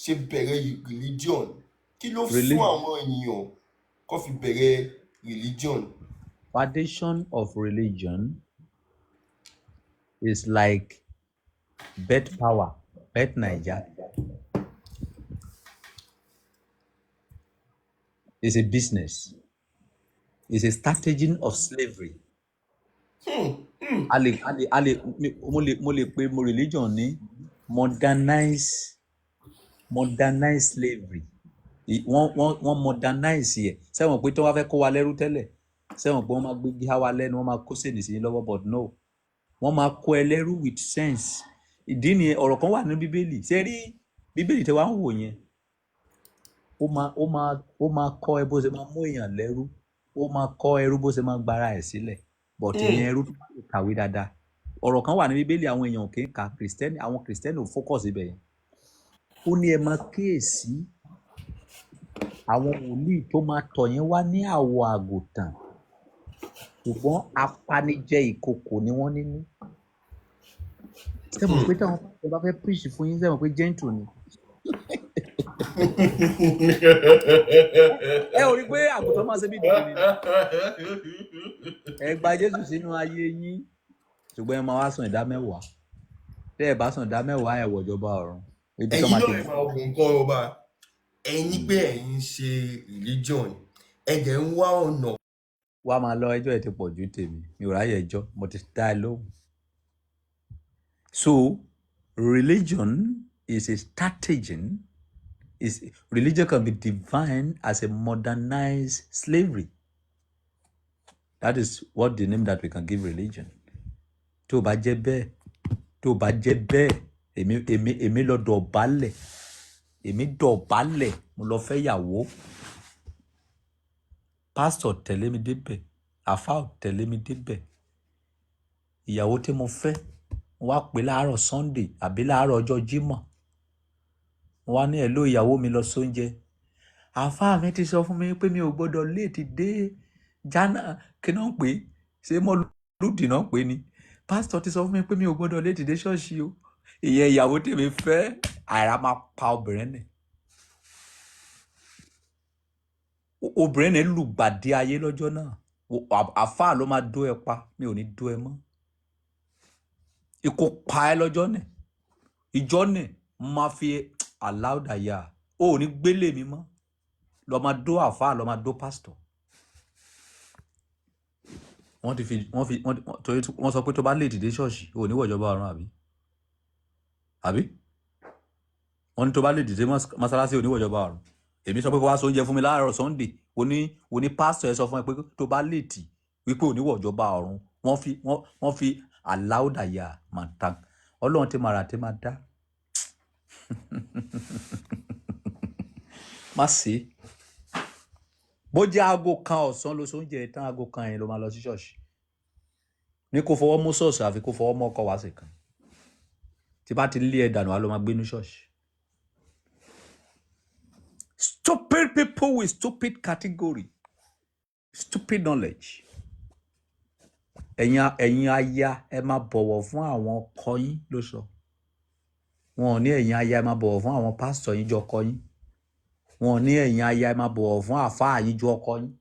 ṣe bẹ̀rẹ̀ religion? Kí ló fún àwọn ènìyàn kó fi bẹ̀rẹ̀ religion? Foundation of religion is like bet power, bet Naija. It's a business. It's a strategy of slavery. Mo lè pe mo religion ní modernized slavery. Wọ́n modernize yẹ sẹ́wọ̀n pé tí wọ́n fẹ́ kó wa lẹ́rú tẹ́lẹ̀ sẹ́wọ̀n pé wọ́n máa gbé gíhá wa lẹ́nu wọ́n máa kó sèdè sí lọ́wọ́ but no wọ́n máa kó ẹ lẹ́rú with sense. Ìdí nìyẹn ọ̀rọ̀ kan wà ní bíbélì ṣe rí bíbélì tẹ́ wá ń wò yẹn ó máa kọ́ ẹ bó ṣe máa mú èèyàn lẹ́rú ó máa kọ́ ẹrú bó ṣe máa gbára ẹ̀ sílẹ̀ but ìyẹn ẹrú tó bá lè kàwé dáadáa ọ̀rọ̀ kan wà ní bíbélì àwọn èèyàn kì í ka kìrìsìtẹ́nì àwọn kìrìsìtẹ́nì ò focus ibẹ̀ yẹn ó ní ẹ máa kíyèsí àwọn wòlíì tó máa tọ̀ yín wá ní àwọ̀ àgùntàn ṣùgbọ́n apanijẹ ìkòkò ni wọ́n nínú. Sẹ́wọ̀n pé táwọn pásítọ̀ bá fẹ́ preach fún yín sẹ́wọ̀n pé gentle ni. Ẹ ò rí pé àgùntàn máa ṣe bí ìdílé ni. Ẹ gba Jésù sínú ayé yín ṣùgbọ́n ẹ máa wá san ìdá mẹ́wàá. Tẹ́ ẹ bá san ìdá mẹ́wàá ẹ wọ ìjọba ọ̀run. Ẹ̀yin náà ẹ máa wò nǹkan ọba ẹ̀yin pé ẹ̀yin ṣe religion ẹ̀jẹ̀ ń wá ọ̀nà. Wá máa lọ ẹjọ́ ẹ ti pọ̀ ju tèmi mi ò ráyè ẹjọ́ mo ti dá ẹ lóhùn. So religion is a strategy. Religion can be defined as a modernized slavery. That is what the name that we can give religion. Tó bá jẹ́ bẹ́ẹ̀ èmi lọ dọ̀bálẹ̀ mo lọ fẹ́ yàwó pásítọ̀ tẹ̀lé mi débẹ̀ àfáà tẹ̀lé mi débẹ̀ ìyàwó tí mo fẹ́ mo wá pè láàárọ̀ Sunday àbí láàárọ̀ ọjọ́ Jímọ̀ mo wá ní hello ìyàwó mi lọ sóúnjẹ àáfàá mi ti sọ fún mi pé mi ò gbọ́dọ̀ léètì dé jana kí náà ń pè é ṣé mo lùdì náà pè é ni pásítọ̀ ti sọ fún mi pé mi ò gbọ́dọ̀ léètì dé ṣọ́ọ̀ṣì o ìyẹn ìyàwó tèmi fẹ́ àìrá máa pa obìnrin nì obìnrin nì lùgbàdì ayé lọ́jọ́ náà àáfàá ló máa dó ẹ pa mi ò ní dó ẹ mọ́ ikú pa ẹ lọ́jọ́ nì ìjọ nì máa fi aláùdàyà ó ní gbélé mi mọ́ lọ máa dó àáfàá lọ máa dó pásítọ̀ wọ́n sọ pé tó bá lè dìde ṣọ́ọ̀ṣì ò ní wọ̀jọba ọ̀run àbí wọ́n ní tó bá lè dìde mọ́sálásí ò ní wọ̀jọba ọ̀run èmi sọ pé kó wá sọ oúnjẹ fún mi láàárọ̀ Sunday oní pásítọ̀ ẹ sọ fún ẹ pé tó bá lè tì wípé ò ní wọ̀jọba ọ̀run wọ́n fi aláùdàyà máa ta ọlọ́run tí màá rà tí máa dá má sí bó jẹ́ aago kan ọ̀sán ló sóúnjẹ tán aago kan yẹn ló máa lọ sí ṣọ́ọ̀ṣì ní kó fọwọ́ mú ṣọ́ọ̀ṣì àfi kó fọwọ́ mọ́ ọkọ̀ wá sí kan tí bá ti lé ẹ dànù wá ló máa gbé ní ṣọ́ọ̀ṣì. Stupid people with stupid category stupid knowledge. ẹ̀yin aya ẹ máa bọ̀wọ̀ fún àwọn ọkọ yín ló sọ wọn ò ní ẹ̀yin aya ẹ máa bọ̀wọ̀ fún àwọn pásítọ̀ yín ju ọkọ yín wọn ò ní ẹ̀yin aya ẹ máa bọ̀wọ̀ fún àfáà yín ju ọkọ yín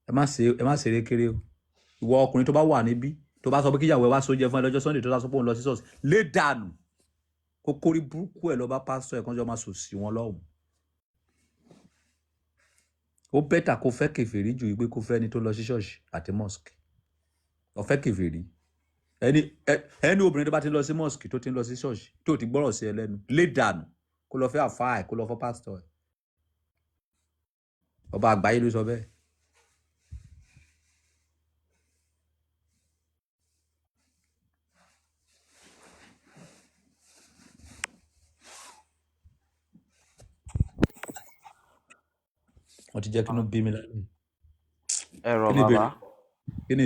ẹ má ṣeré kéré o ìwọ ọkùnrin tó bá wà níbí tó bá sọ pé kíyàwó ẹ wá sóúnjẹ fún ẹ lọ́jọ́ Sunday tó sọ pé òun lọ sí ṣọ́ọ̀ṣì lé dànù kó kórí burúkú ẹ lọ bá pásítọ̀ ẹ kan jọ máa sòsì wọn lọ́hùn ó bẹ́tà kó fẹ́ kèfèrí ju ìgbé kó fẹ́ ẹni tó lọ sí ṣọ́ọ̀ṣì àti mosque ọ̀fẹ́ kèfèrí ẹni obìnrin tó bá ti lọ sí mosque tó ti lọ sí ṣọ́ọ̀ṣì tó ti gbọ́rọ̀ sí ẹ lẹ́nu lé dànù kó lọ fẹ́ àfáà ẹ kó lọ fọ́ pásítọ̀ ẹ ọba àgbáyé ló sọ bẹ́ẹ̀. wọ́n ti jẹ́ kí inú bí mi lálẹ́. ẹ̀rọ bàbá. kí ni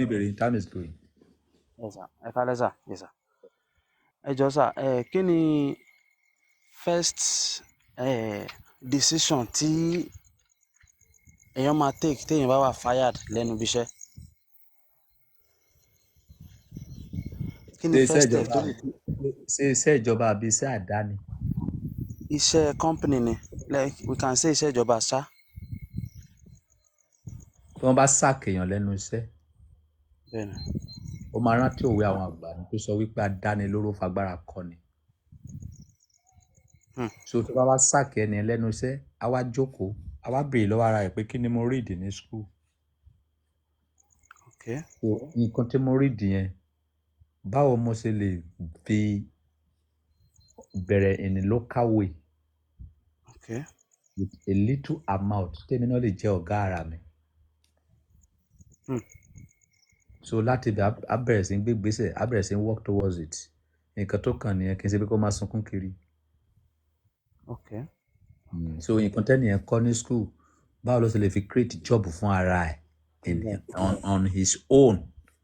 ìbéèrè yín time is going. ẹ kálẹ́ sà ẹ jọ sà kí ni first decision tí èèyàn máa take téèyàn bá wà fired lẹ́nu ibi iṣẹ́. kí ni first step tó lè. ṣe iṣẹ́ ìjọba àbí iṣẹ́ àdáni. iṣẹ́ company ni like we can say iṣẹ́ ìjọba ṣá. tí wọ́n bá ṣàkèyàn lẹ́nu iṣẹ́ ó máa rántí òwe àwọn àgbà ní tó sọ wípé adánilóró fagbára kọ́ni. so tó bá wá ṣàkè ẹni lẹ́nu iṣẹ́ á wá jókòó á wá béèrè lọ́wọ́ ara rẹ̀ pé kí ni mo read ní school. nǹkan tí mo read yẹn báwo mo ṣe lè fi bẹ̀rẹ̀ in a local way with a little amount tèmi náà lè jẹ́ ọ̀gá ara mi. so láti ibẹ̀ á bẹ̀rẹ̀ sí gbé gbèsè á bẹ̀rẹ̀ sí work towards it nǹkan tó kàn nìyẹn kì í ṣe pé kó máa sunkún kiri. so nǹkan tẹ́nìyẹn kọ́ ní school báwo ló ṣe lè fi create job fún ara ẹ̀ on his own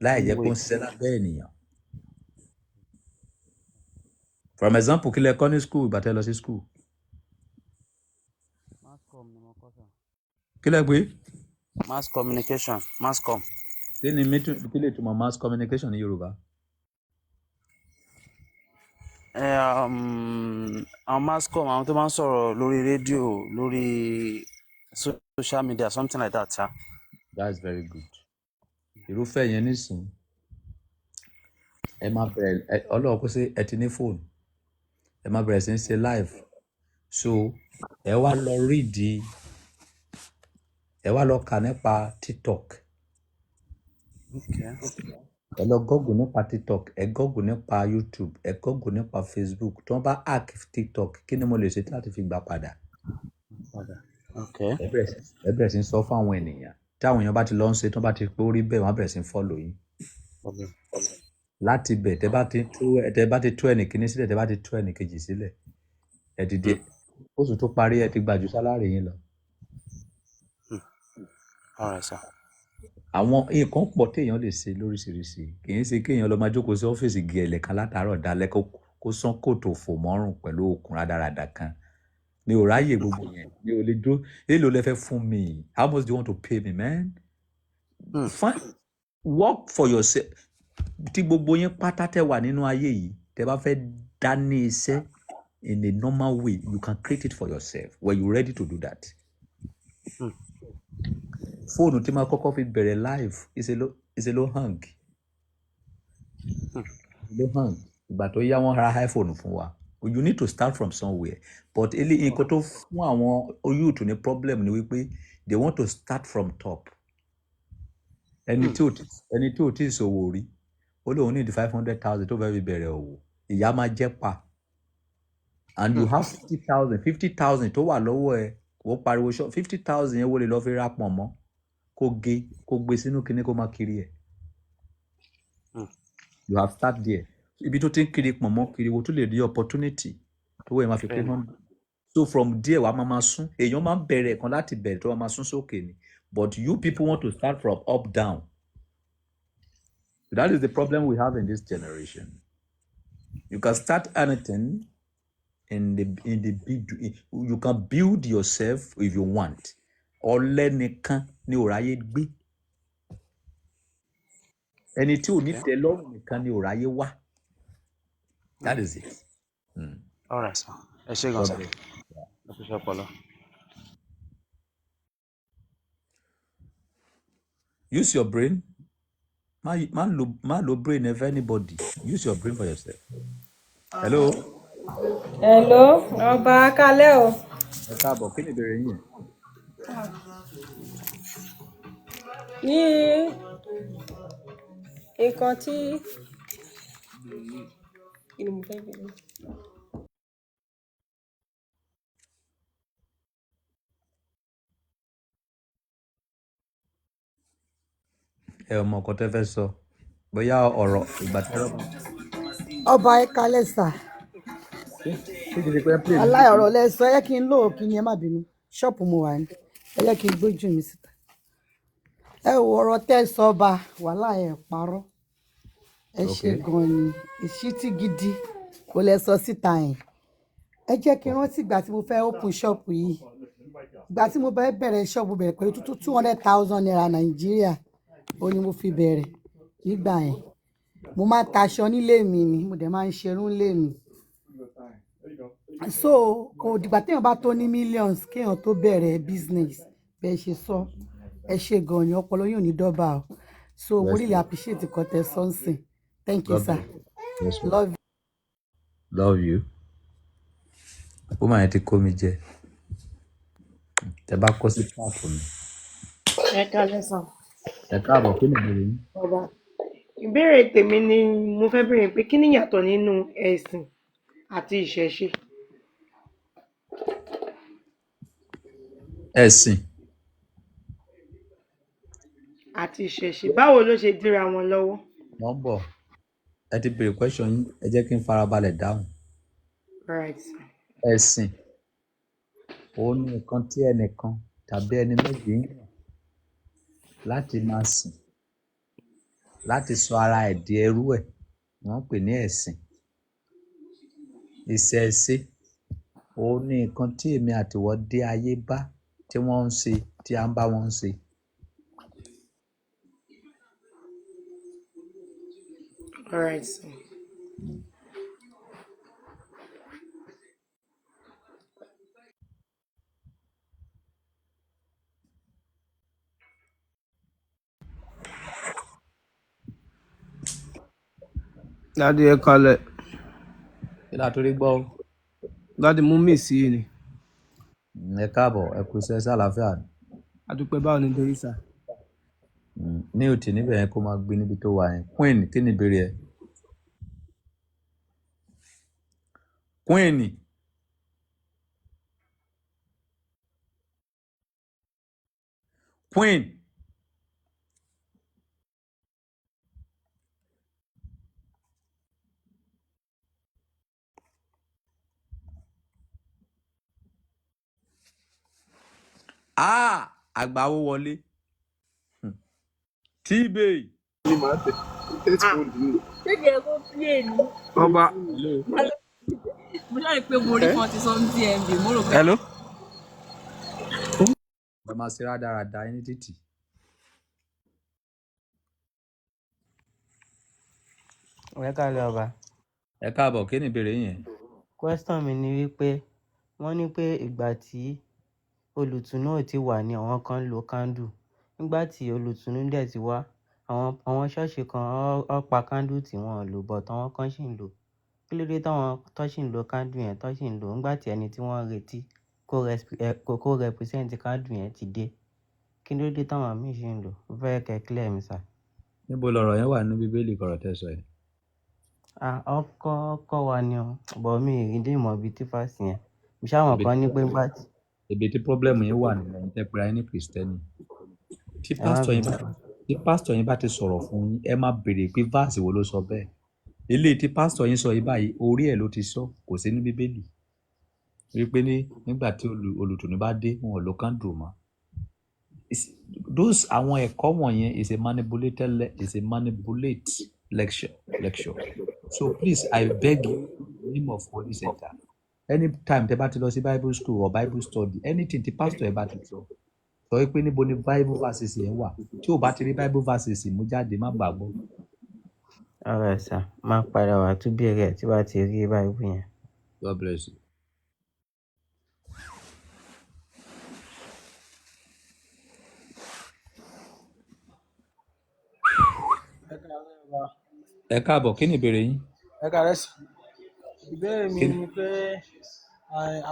láì jẹ́ kó ń ṣiṣẹ́ lábẹ́ ènìyàn. for example kí lẹ kọ́ ní school ìgbà tẹ́ lọ sí school. kí lẹ pé. mass communication mass com. kí lè túmọ̀ mass communication ní Yorùbá. àwọn mass com àwọn tó máa ń sọ̀rọ̀ lórí rédíò lórí social media something like that sir. That's very good. irúfẹ́ yẹn nísìnyí ẹ máa bẹ̀rẹ̀ ọlọ́run kó ṣe ẹ ti ní fóònù ẹ máa bẹ̀rẹ̀ sí ń ṣe live so ẹ wá lọ ríìdì ẹ wá lọ kà nípa TikTok ẹ lọ gọ́gùn nípa TikTok ẹ gọ́gùn nípa YouTube ẹ gọ́gùn nípa Facebook tí wọ́n bá hack TikTok kí ni mo lè ṣe láti fi gbà padà ẹ bẹ̀rẹ̀ sí ń sọ fún àwọn ènìyàn tí àwọn èèyàn bá ti lọ ń ṣe tí wọ́n bá ti pé ó rí bẹ́ẹ̀ wọ́n á bẹ̀rẹ̀ sí ń follow yín láti bẹ̀ tẹ́ bá ti tú ẹnì kíní sílẹ̀ tẹ́ bá ti tú ẹnì kejì sílẹ̀ ẹ dìde oṣù tó parí ẹ ti gbà ju sálárì yín lọ. All right, sir. àwọn nǹkan pọ̀ téèyàn lè ṣe lóríṣiríṣi kì í ṣe kéèyàn lọ máa jókòó sí ọ́fíìsì gẹ̀ẹ́lẹ̀ kan látàárọ̀ dalẹ́ kó sán kòtò fò mọ́rùn pẹ̀lú okùn rádaràdà kan mi ò ráyè gbogbo yẹn mi ò lè dúró èlò lẹ fẹ́ fún mi how much do you want to pay me man fine work for yourself tí gbogbo yín pátá tẹ wà nínú ayé yìí tẹ bá fẹ́ dá ní iṣẹ́ in a normal way you can create it for yourself when you ready to do that. Fóònù tí máa kọ́kọ́ fi bẹ̀rẹ̀ live is a low hang ìgbà tó yá wọ́n ra iPhone fún wa you need to start from somewhere but nǹkan tó fún àwọn youth ní problem ni wípé they want to start from top ẹni tí ò tí ì ṣòwò rí ó lóun ní 500,000 tó fẹ́ fi bẹ̀rẹ̀ òwò ìyá máa jẹ́ pa and you have 50,000 tó wà lọ́wọ́ ẹ wọ́n pariwo 50,000 yẹn wo lè lọ́ọ́ fi ra pọ̀ mọ́ kó gbé sínú kinní kó máa kiri ẹ̀ you have start there ibi tó ti ń kiri pọ̀ mọ́ kiri wo tó lè rí opportunity tó wẹ̀ máa fi pé 100 so from there wàá máa sún èèyàn máa ń bẹ̀rẹ̀ kan láti bẹ̀rẹ̀ tó máa sún sókè ni but you people want to start from up down that is the problem we have in this generation you can start anything in the big you can build yourself if you want ọ̀lẹ nìkan ni ò ráyé gbé ẹni tí ò ní tẹ́ lọ́rùn nìkan ni ò ráyé wá that is it. All right sir ẹ ṣé gan sir ẹ fi ṣe ọpọlọ. Use your brain má lo brain of anybody use your brain for yourself. Hello. Ọba kalẹ́ o. Ẹ káàbọ̀ kí ni ìbéèrè yín yẹn. Ní nǹkan tí kí ni mo fẹ́ bẹ̀rẹ̀. Ẹ ọmọ ọkọ tẹ́ fẹ́ sọ bóyá ọ̀rọ̀ ìgbà tẹ́rọ. Ọba ẹ kalẹ̀ sà. Aláìọ̀rọ̀ lẹ sọ ẹ kí n lò ó kí ni ẹ má bínú ṣọ́ọ̀pù mo wà ní ẹ jẹ́ kí n gbójú mi síta. Ẹ wo ọ̀rọ̀ tẹ́ sọ ọba wàhálà ẹ̀ parọ́ ẹ ṣe gan ni ìṣítí gidi kò lẹ sọ síta yẹn. Ẹ jẹ́ kí n rántí ìgbà tí mo fẹ́ open shop yìí ìgbà tí mo bẹ̀rẹ̀ shop bẹ̀rẹ̀ pẹ̀lú 200,000 naira Nàìjíríà ó ní mo fi bẹ̀rẹ̀ nígbà yẹn mo máa ń taṣọ nílé mi ni mo dẹ̀ máa ń ṣerun nílé mi so kò dìgbà téèyàn bá tó ní millions kéèyàn tó bẹ̀rẹ̀ business bẹ́ẹ̀ ṣe sọ ẹ ṣe gan ni ọpọlọ yóò ní dọ́bà o so mo really appreciate kọtẹ sọ́nsìn thank you sir love you. Love you. Ó máa ti kó mi jẹ tẹ bá kó sí páàpù mi. Ẹ kalẹ́ sàn. Ẹ káàbọ̀ kí ni ìbéèrè yín. Ọba ìbéèrè tèmi ni mo fẹ́ béèrè pé kí ni ìyàtọ̀ nínú ẹ̀sìn àti ìṣẹ̀ṣe. Ẹ̀sìn àti ìṣẹ̀ṣe báwo ló ṣe dínra wọn lọ́wọ́. wọ́n bọ̀ ẹ ti béèrè question yín ẹ jẹ́ kí n farabalẹ̀ dáhùn. Right. Ẹ̀sìn òun ni nǹkan tí ẹnìkan tàbí ẹni méjì ń yàn láti máa sìn láti sọ ara ẹ̀ di ẹrú ẹ̀ wọ́n pè ní ẹ̀sìn. Ìṣẹ̀ṣe òun ni nǹkan tí èmi àtiwọ́ dé ayé bá tí wọ́n ń ṣe tí à ń bá wọn ṣe. All right. Dádì ẹ kalẹ̀. Kí la torí gbọ́ o. Dádì mú mi sí ni. Ẹ káàbọ̀ ẹ kú iṣẹ́ sálàáfíà ni. Adúpẹ́ báwo ni torí sà. Ní òtí níbẹ̀ yẹn kó máa gbé níbi tó wà yẹn. Queen kí ni ìbéèrè ẹ? Queen. Queen. Àgbàwo wọlé. T-Bay. Ṣé kìí kó play ni? Ọba. Mo ṣáà pé mo rí 40-something MB, mo rò pé. Hello. Ẹ máa ṣe rádaràda ẹni títì. Ẹ káàlẹ́ ọba. Ẹ káàbọ̀, kí ni ìbéèrè yẹn? Question mi ni wípé wọ́n ní pé ìgbà tí olùtùnú ò ti wà ní àwọn kan ń lo candle. Nígbà tí olùtùnú dẹ̀ ti wá, àwọn ṣọ́ọ̀ṣì kan ó pa candle tí wọ́n ò lò but àwọn kan ṣì ń lò. Kí ló dé táwọn tó ṣì ń lo candle yẹn tó ṣì ń lò nígbà tí ẹni tí wọ́n ń retí kó represent candle yẹn ti dé? Kí ló dé táwọn míì ṣì ń lò? Mo fẹ́ kẹ́ clear mi sir. Níbo lọ̀rọ̀ yẹn wà nínú Bíbélì kọ̀rọ̀ tẹ́ sọ yẹn? Ọkọ wa ni o, but mi ì rí ìmọ̀ ibi tí fásitì yẹn. Mo ṣáwọn kan ní pé nígbà tí. Ibi tí problem yẹn wà nínú ẹ̀yin tẹ́ pera yín ní Kristẹni. Tí pásítọ̀ yín bá ti sọ̀rọ̀ fún yín, ẹ má béèrè pé verse wo ló sọ bẹ́ẹ̀. Eléyìí tí pásítọ̀ yín sọ yìí báyìí, orí ẹ̀ ló ti sọ, kò sí ní Bíbélì. Wípé nígbà tí olùtùnú bá dé, wọn ò lo candle mọ́. Those àwọn ẹ̀kọ́ wọ̀nyẹn is a manipulate lecture. So please, I beg you, in the name of Holy Center, anytime tẹ́ bá ti lọ sí Bible school or Bible study, anything tí pastor ẹ bá ti sọ pé níbo ni Bible verses yẹn wà. Tí o bá ti rí Bible verses mú jáde, má gbàgbọ́. Alright sir, máa padà wá tún béèrè tí wàá ti rí Bible yẹn. God bless you. Ẹ káàbọ̀, kí ni ìbéèrè yín? Ẹ káàárọ̀ sir. Ìbéèrè mi ni pé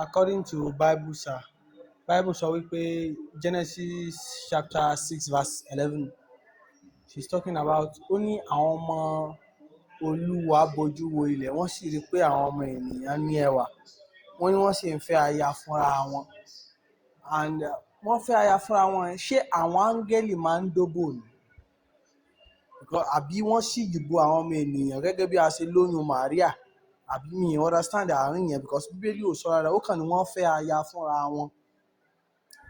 according to Bible sir, Bible sọ wípé Genesis chapter 6 verse 11 she's talking about ó ní àwọn ọmọ Olúwa bojú wo ilẹ̀ wọ́n sì rí pé àwọn ọmọ ènìyàn ní ẹwà wọ́n ní wọ́n sì ń fẹ́ aya fúnra wọn and wọ́n fẹ́ aya fúnra wọn ṣé àwọn áńgẹ́lì máa ń dóbò ni àbí wọ́n sì yìbò àwọn ọmọ ènìyàn gẹ́gẹ́ bí a ṣe lóyún Maria àbí mi understand àárín yẹn because Bíbélì ò sọ rárá ó kàn ní wọ́n fẹ́ aya fúnra wọn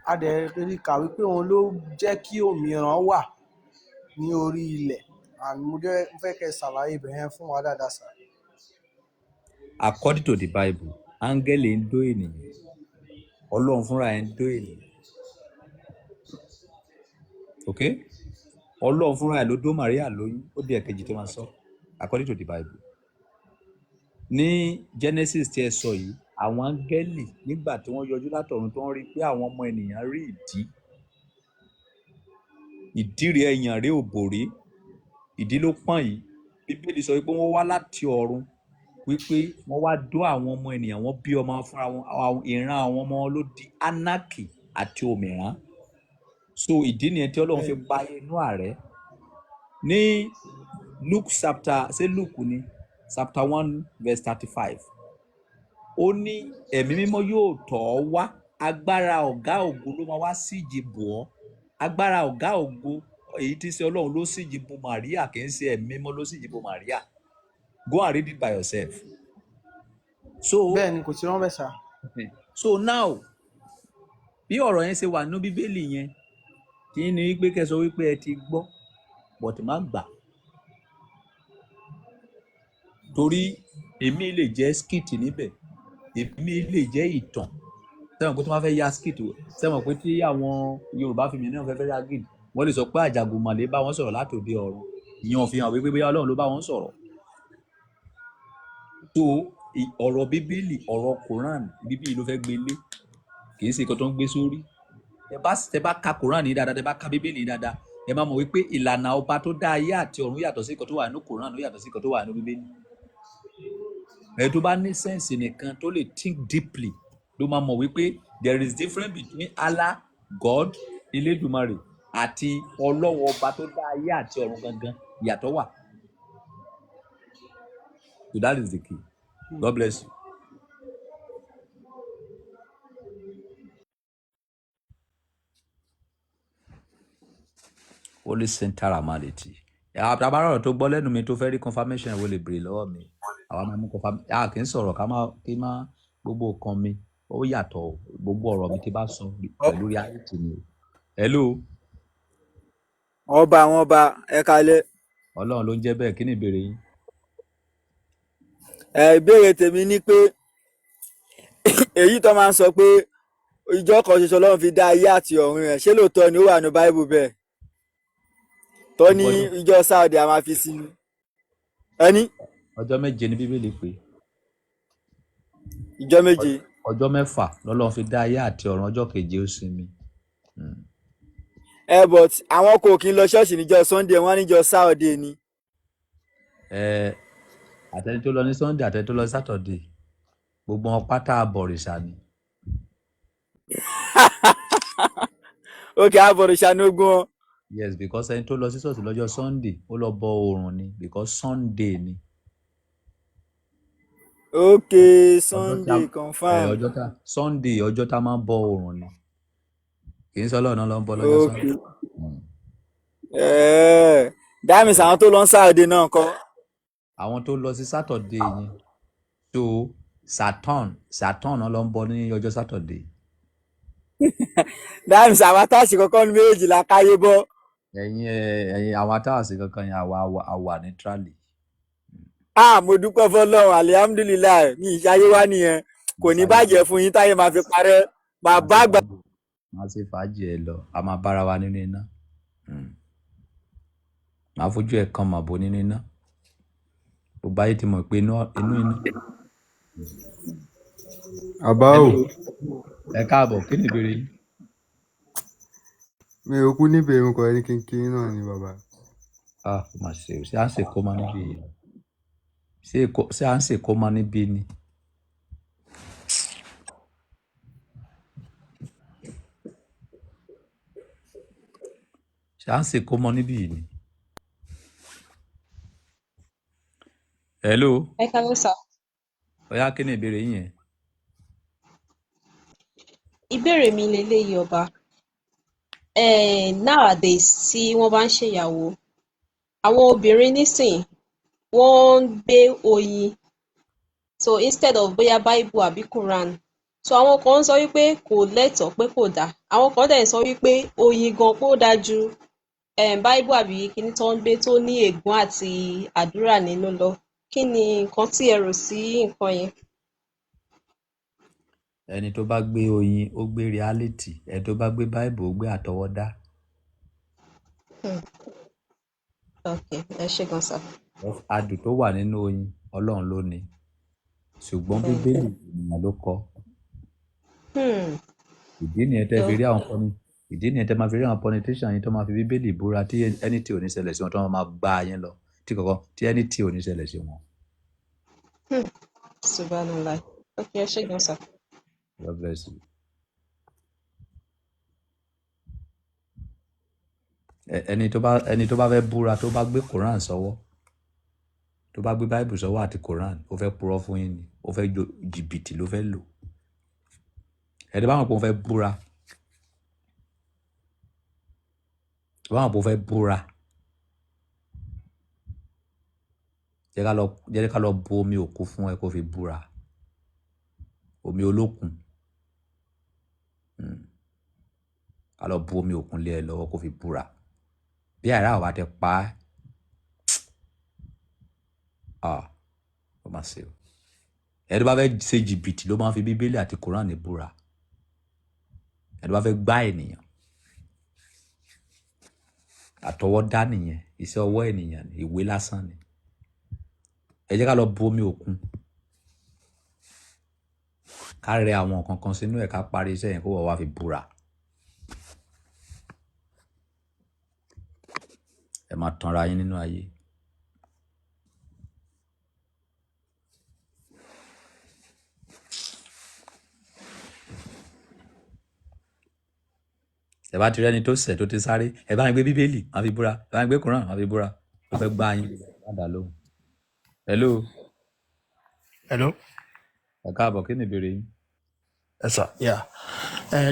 a dẹ̀ rí kà wípé òun ló jẹ́ kí òmíràn wà ní orí ilẹ̀ and mo fẹ́ kẹ́ ṣàlàyé ibẹ̀ yẹn fún wa dáadáa sir. According to the Bible, áńgẹ́lì ń dó ènìyàn, Ọlọ́run fúnra ẹ̀ ń dó ènìyàn. Okay? Ọlọ́run fúnra ẹ̀ ló dó Maria lóyún, ó di ẹ̀kejì tó máa sọ. According to the Bible. Ní Genesis tí ẹ sọ yìí, àwọn áńgẹ́lì nígbà tí wọ́n yọjú látọ̀run tó ń rí pé àwọn ọmọ ènìyàn rí ìdí rẹ̀ ẹ̀yàn rẹ̀ òbòrí, ìdí ló pọ́n yìí. Bíbélì sọ wípé wọ́n wá láti ọ̀run wípé wọ́n wá dó àwọn ọmọ ènìyàn, wọ́n bí ọmọ fúnra wọn, ìran àwọn ọmọ ló di Ánákì àti òmìrán. So ìdí nìyẹn tí Ọlọ́run fi pa inú ààrẹ. Ní Luke chapter 1 verse 35. Ó ní ẹ̀mí mímọ́ yóò tọ̀ ọ́ wá, agbára ọ̀gá ògo ló máa wá síji bò ọ́. Agbára ọ̀gá ògo èyí tí ṣe Ọlọ́run ló síji bò Maria, kì í ṣe ẹ̀mí mímọ́ ló síji bò Maria. Go and read it by yourself. So bẹ́ẹ̀ ni kò sí wọ́n bẹ́ẹ̀ sá. So now bí ọ̀rọ̀ yẹn ṣe wà nínú Bíbélì yẹn kì í ní wípé kẹ́ sọ wípé ẹ ti gbọ́ but má gbà. Torí èmi lè jẹ́ skit níbẹ̀, èmi lè jẹ́ ìtàn. Sẹ́wọ̀n pé tí wọ́n fẹ́ ya skit, sẹ́wọ̀n pé tí àwọn Yorùbá fíìmù náà fẹ́ ya skit, wọ́n lè sọ pé Àjàgùnmàlè bá wọn sọ̀rọ̀ láti òde ọ̀run. Ìyẹn ò fi hàn wípé bóyá Ọlọ́run ló bá wọn sọ̀rọ̀. So ọ̀rọ̀ Bíbélì, ọ̀rọ̀ Quran, Bíbélì ló fẹ́ gbé lé, kì í ṣe nǹkan tó ń gbé sórí. Tẹ bá ka Quran ní dáadáa, tẹ bá ka Bíbélì ní dáadáa, ẹ máa mọ̀ wípé ìlànà ọba tó dá ayé àti ọ̀run yàtọ̀ sí nǹkan tó wà nínú Quran, ó yàtọ̀ sí nǹkan tó wà nínú Bíbélì. Ẹ tó bá ní sẹ́ǹsì nìkan tó lè think deeply ló máa mọ̀ wípé there is difference between Allah, God, Elédùmarè àti Ọlọ́run ọba tó dá ayé àti ọ̀run gangan, ìyàtọ̀ wà. So that is the key. God bless you. Holy Center Amality. Àbára ọ̀rọ̀ tó gbọ́ lẹ́nu mi tó fẹ́ rí confirmation wo lè béèrè lọ́wọ́ mi. Àwa máa mú confirmation. Kì í sọ̀rọ̀ kí má gbogbo nǹkan mi ó yàtọ̀ gbogbo ọ̀rọ̀ mi tí bá sọ pẹ̀lú reality ni. Hello. ọba àwọn ọba ẹ kalẹ̀. Ọlọ́run ló ń jẹ́ bẹ́ẹ̀, kí ni ìbéèrè yín? Ìbéèrè tèmi ni pé èyí tó máa ń sọ pé ìjọ kan ṣoṣo Ọlọ́run fi dá ayé àti ọ̀run rẹ̀ ṣé lóòótọ́ ni ó wà ní báíbù bẹ́ẹ̀ tó ní ìjọ Sáúdì a máa fi sinmi ẹni. Ọjọ́ méje ni Bíbélì pé. Ìjọ méje. Ọjọ́ mẹ́fà lọ́lọ́run fi dá ayé àti ọ̀run, ọjọ́ keje ó sinmi. But àwọn kò kí ń lọ ṣọ́ọ̀ṣì níjọ́ Sunday wọ́n níjọ́ Saturday ni. Àtẹni tó lọ ní Sunday àtẹni tó lọ Saturday gbogbo wọn pátá abọ̀rìṣà ni. Okay, abọ̀rìṣà ní ogun wọn. Yes, because ẹni tó lọ sí ṣọ́ọ̀ṣì lọ́jọ́ Sunday ó lọ bọ oòrùn ni because Sunday ni. Okay, Sunday confirm. Sunday ọjọ́ tá máa ń bọ oòrùn ni kì í sọ lọ́nà ló ń bọ lọ́jọ́ Sunday. That means àwọn tó lọ Saturday náà kọ́. Àwọn tó lọ sí Saturday yẹn so Saturn náà ló ń bọ ní ọjọ́ Saturday. That means àwọn atáàsì kankan ní méjì la káyé bọ́. ẹ̀yin àwọn atáàsì kankan yẹn àwa neutrally. Mo dúpẹ́ fọlọ́run alihamudulilayi mi ìṣayé wá nìyẹn kò ní bàjẹ́ fún yín táyé máa fi parẹ́ bàbá àgbà. Máa ṣe fàájì ẹ lọ a máa bára wa nínú iná máa fojú ẹ kan màbo nínú iná gbogbo ayé ti mọ̀ pé inú iná. Àbá o. Ẹ káàbọ̀ kí ni ìbéèrè yín? Mi ò kú níbi irun kan ẹni kínkín náà ni bàbá. Mà ṣe o ṣé à ń ṣe kó máa níbí yìí ṣé à ń ṣe kó máa níbí ni. Ṣé à ń ṣe kó mọ níbí yìí ni. Hello. Ẹ káàbọ̀ sà. Ọ̀yá kí ni ìbéèrè yín yẹn? Ìbéèrè mi leléyìí ọba. Nowadays tí wọ́n bá ń ṣèyàwó àwọn obìnrin nísìn wọ́n ń gbé oyin so instead of bóyá Bible àbí Quran so àwọn kan ń sọ wípé kò lẹ́tọ̀ọ́ pé kò dáa àwọn kan dẹ̀ ń sọ wípé oyin gan pé ó dáa ju Bible àbí kíní tó ń gbé tó ní ègún àti àdúrà nínú lọ kí ni nǹkan tí ẹ rò sí nǹkan yẹn. Ẹni tó bá gbé oyin ó gbé reality ẹni tó bá gbé Bible ó gbé àtọwọ́dá. Okay, ẹ ṣé gan sir. Adùn tó wà nínú oyin Ọlọ́run ló ní ṣùgbọ́n Bíbélì ènìyàn ló kọ. Ìdí nìyẹn tẹ́ fi rí àwọn politician yìí tó máa fi Bíbélì búra tí ẹni tí ò ní ṣẹlẹ̀ sí wọn tó máa gbá yín lọ tí ẹni tí ò ní ṣẹlẹ̀ sí wọn. Subhanallah. Okay, ẹ ṣé gan sir. God bless you. Ẹni tó bá fẹ́ búra tó bá gbé Quran sọ́wọ́ tó bá gbé Bible sọ́wọ́ àti Quran ó fẹ́ purọ́ fún yín ni ó fẹ́ jìbìtì ló fẹ́ lò. Ẹni báwọn kò fẹ́ búra jẹ́ ká lọ bu omi òkú fún ẹ kó fi búra omi olókun ká lọ bu omi òkun lé ẹ lọ́wọ́ kó fi búra bí àìrá ọba tẹ pa á ó máa ṣe o ẹni tó bá fẹ́ ṣe jìbìtì ló máa fi Bíbélì àti Kùránì búra ẹni tó bá fẹ́ gbá ènìyàn àtọwọ́dá nìyẹn iṣẹ́ ọwọ́ ènìyàn ni ìwé lásán ni ẹ jẹ́ ká lọ bu omi òkun ká rẹ àwọn nǹkan kan sínú ẹ̀ ká parí iṣẹ́ yẹn kó wọ́n wá fi búra. Ẹ máa tanra yín nínú ayé. Ẹ bá ti rẹ́ni tó ṣẹ̀ tó ti sáré ẹ bá ń gbé Bíbélì máa fi búra ẹ bá ń gbé Kùránì máa fi búra ó fẹ́ gbá yín padà lóhùn. Hello. Ẹ káàbọ̀ kí ni ìbéèrè yín? Ẹ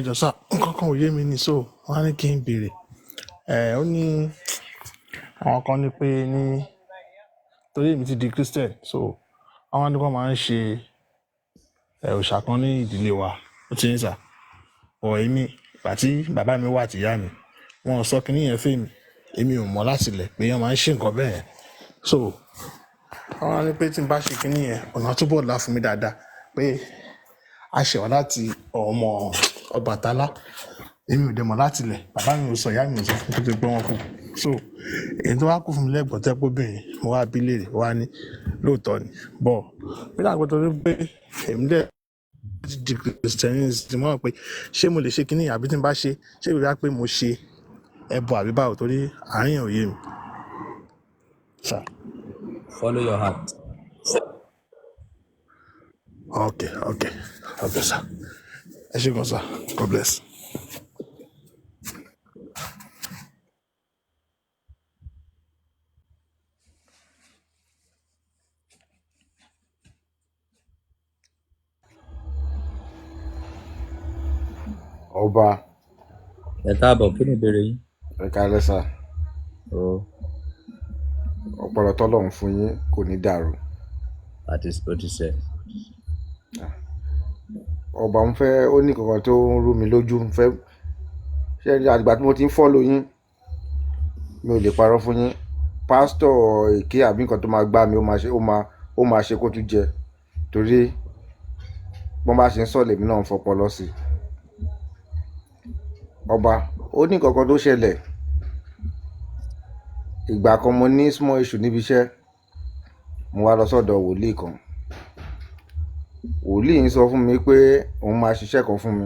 jọ̀ọ́ sà nǹkan kan ò yé mi ní so wọ́n á ní kí n béèrè ó ní àwọn kan ní pé ní torí èmi ti di Christian so àwọn nípa máa ń ṣe òòṣà kan ní ìdílé wa ó ti ń sà ọ̀ èmi ìgbà tí bàbá mi wà àti ìyá mi wọn ò sọ kinní yẹn fèmí èmi ò mọ̀ láti ilẹ̀ pé wọ́n máa ń ṣe nǹkan bẹ́ẹ̀ yẹn. So wọ́n á ní pé tí n bá ṣe kinní yẹn ọ̀nà túbọ̀ là fún mi dáadáa pé a ṣẹ̀ wá láti ọmọ Ọbàtálá èmi ò dẹ̀ mọ̀ láti ilẹ̀ bàbá mi ò sọ ìyá mi ò sọ fún mi tó pé wọ́n kú. So èyí tó wá kú fún mi lẹ́gbọ̀n tẹ́ póbìnrin mo wá bí léèrè wá ní lóòótọ́ ni bọ̀ bí láàpẹ́ tó rí pé èmi dẹ̀ di Christianity mọ̀ pé ṣé mo lè ṣe kinní àbí tí n bá ṣe ṣé ìrora pé mo ṣe ẹbọ àbí báwo torí àárín òye mi. Sir. Follow your heart. Okay, sir. Ẹ ṣé gan sir. God bless. Ọba. Ẹ káàbọ̀, kí ni ìbéèrè yín? Ẹ káalẹ́ sà. Ọpọlọ tọ́lọ́run fún yín kò ní dàrú. Ó ti ṣe. Ọba ń fẹ́ ó ní kankan tó ń rú mi lójú ń fẹ́ ṣe àgbà tí mo ti ń fọ́lò yín mi ò lè parọ́ fún yín pásítọ̀ èké àbí nǹkan tó máa gbá mi ó máa ṣe kó tún jẹ torí wọ́n bá ṣe ń sọ̀lẹ̀ mi náà ń fọpọlọ sí i. Ọba ó ní kankan tó ṣẹlẹ̀ ìgbà kan mo ní small issue níbi iṣẹ́ mo wá lọ sọ́dọ̀ wòlíì kan wòlíì ń sọ fún mi pé òun máa ṣiṣẹ́ kan fún mi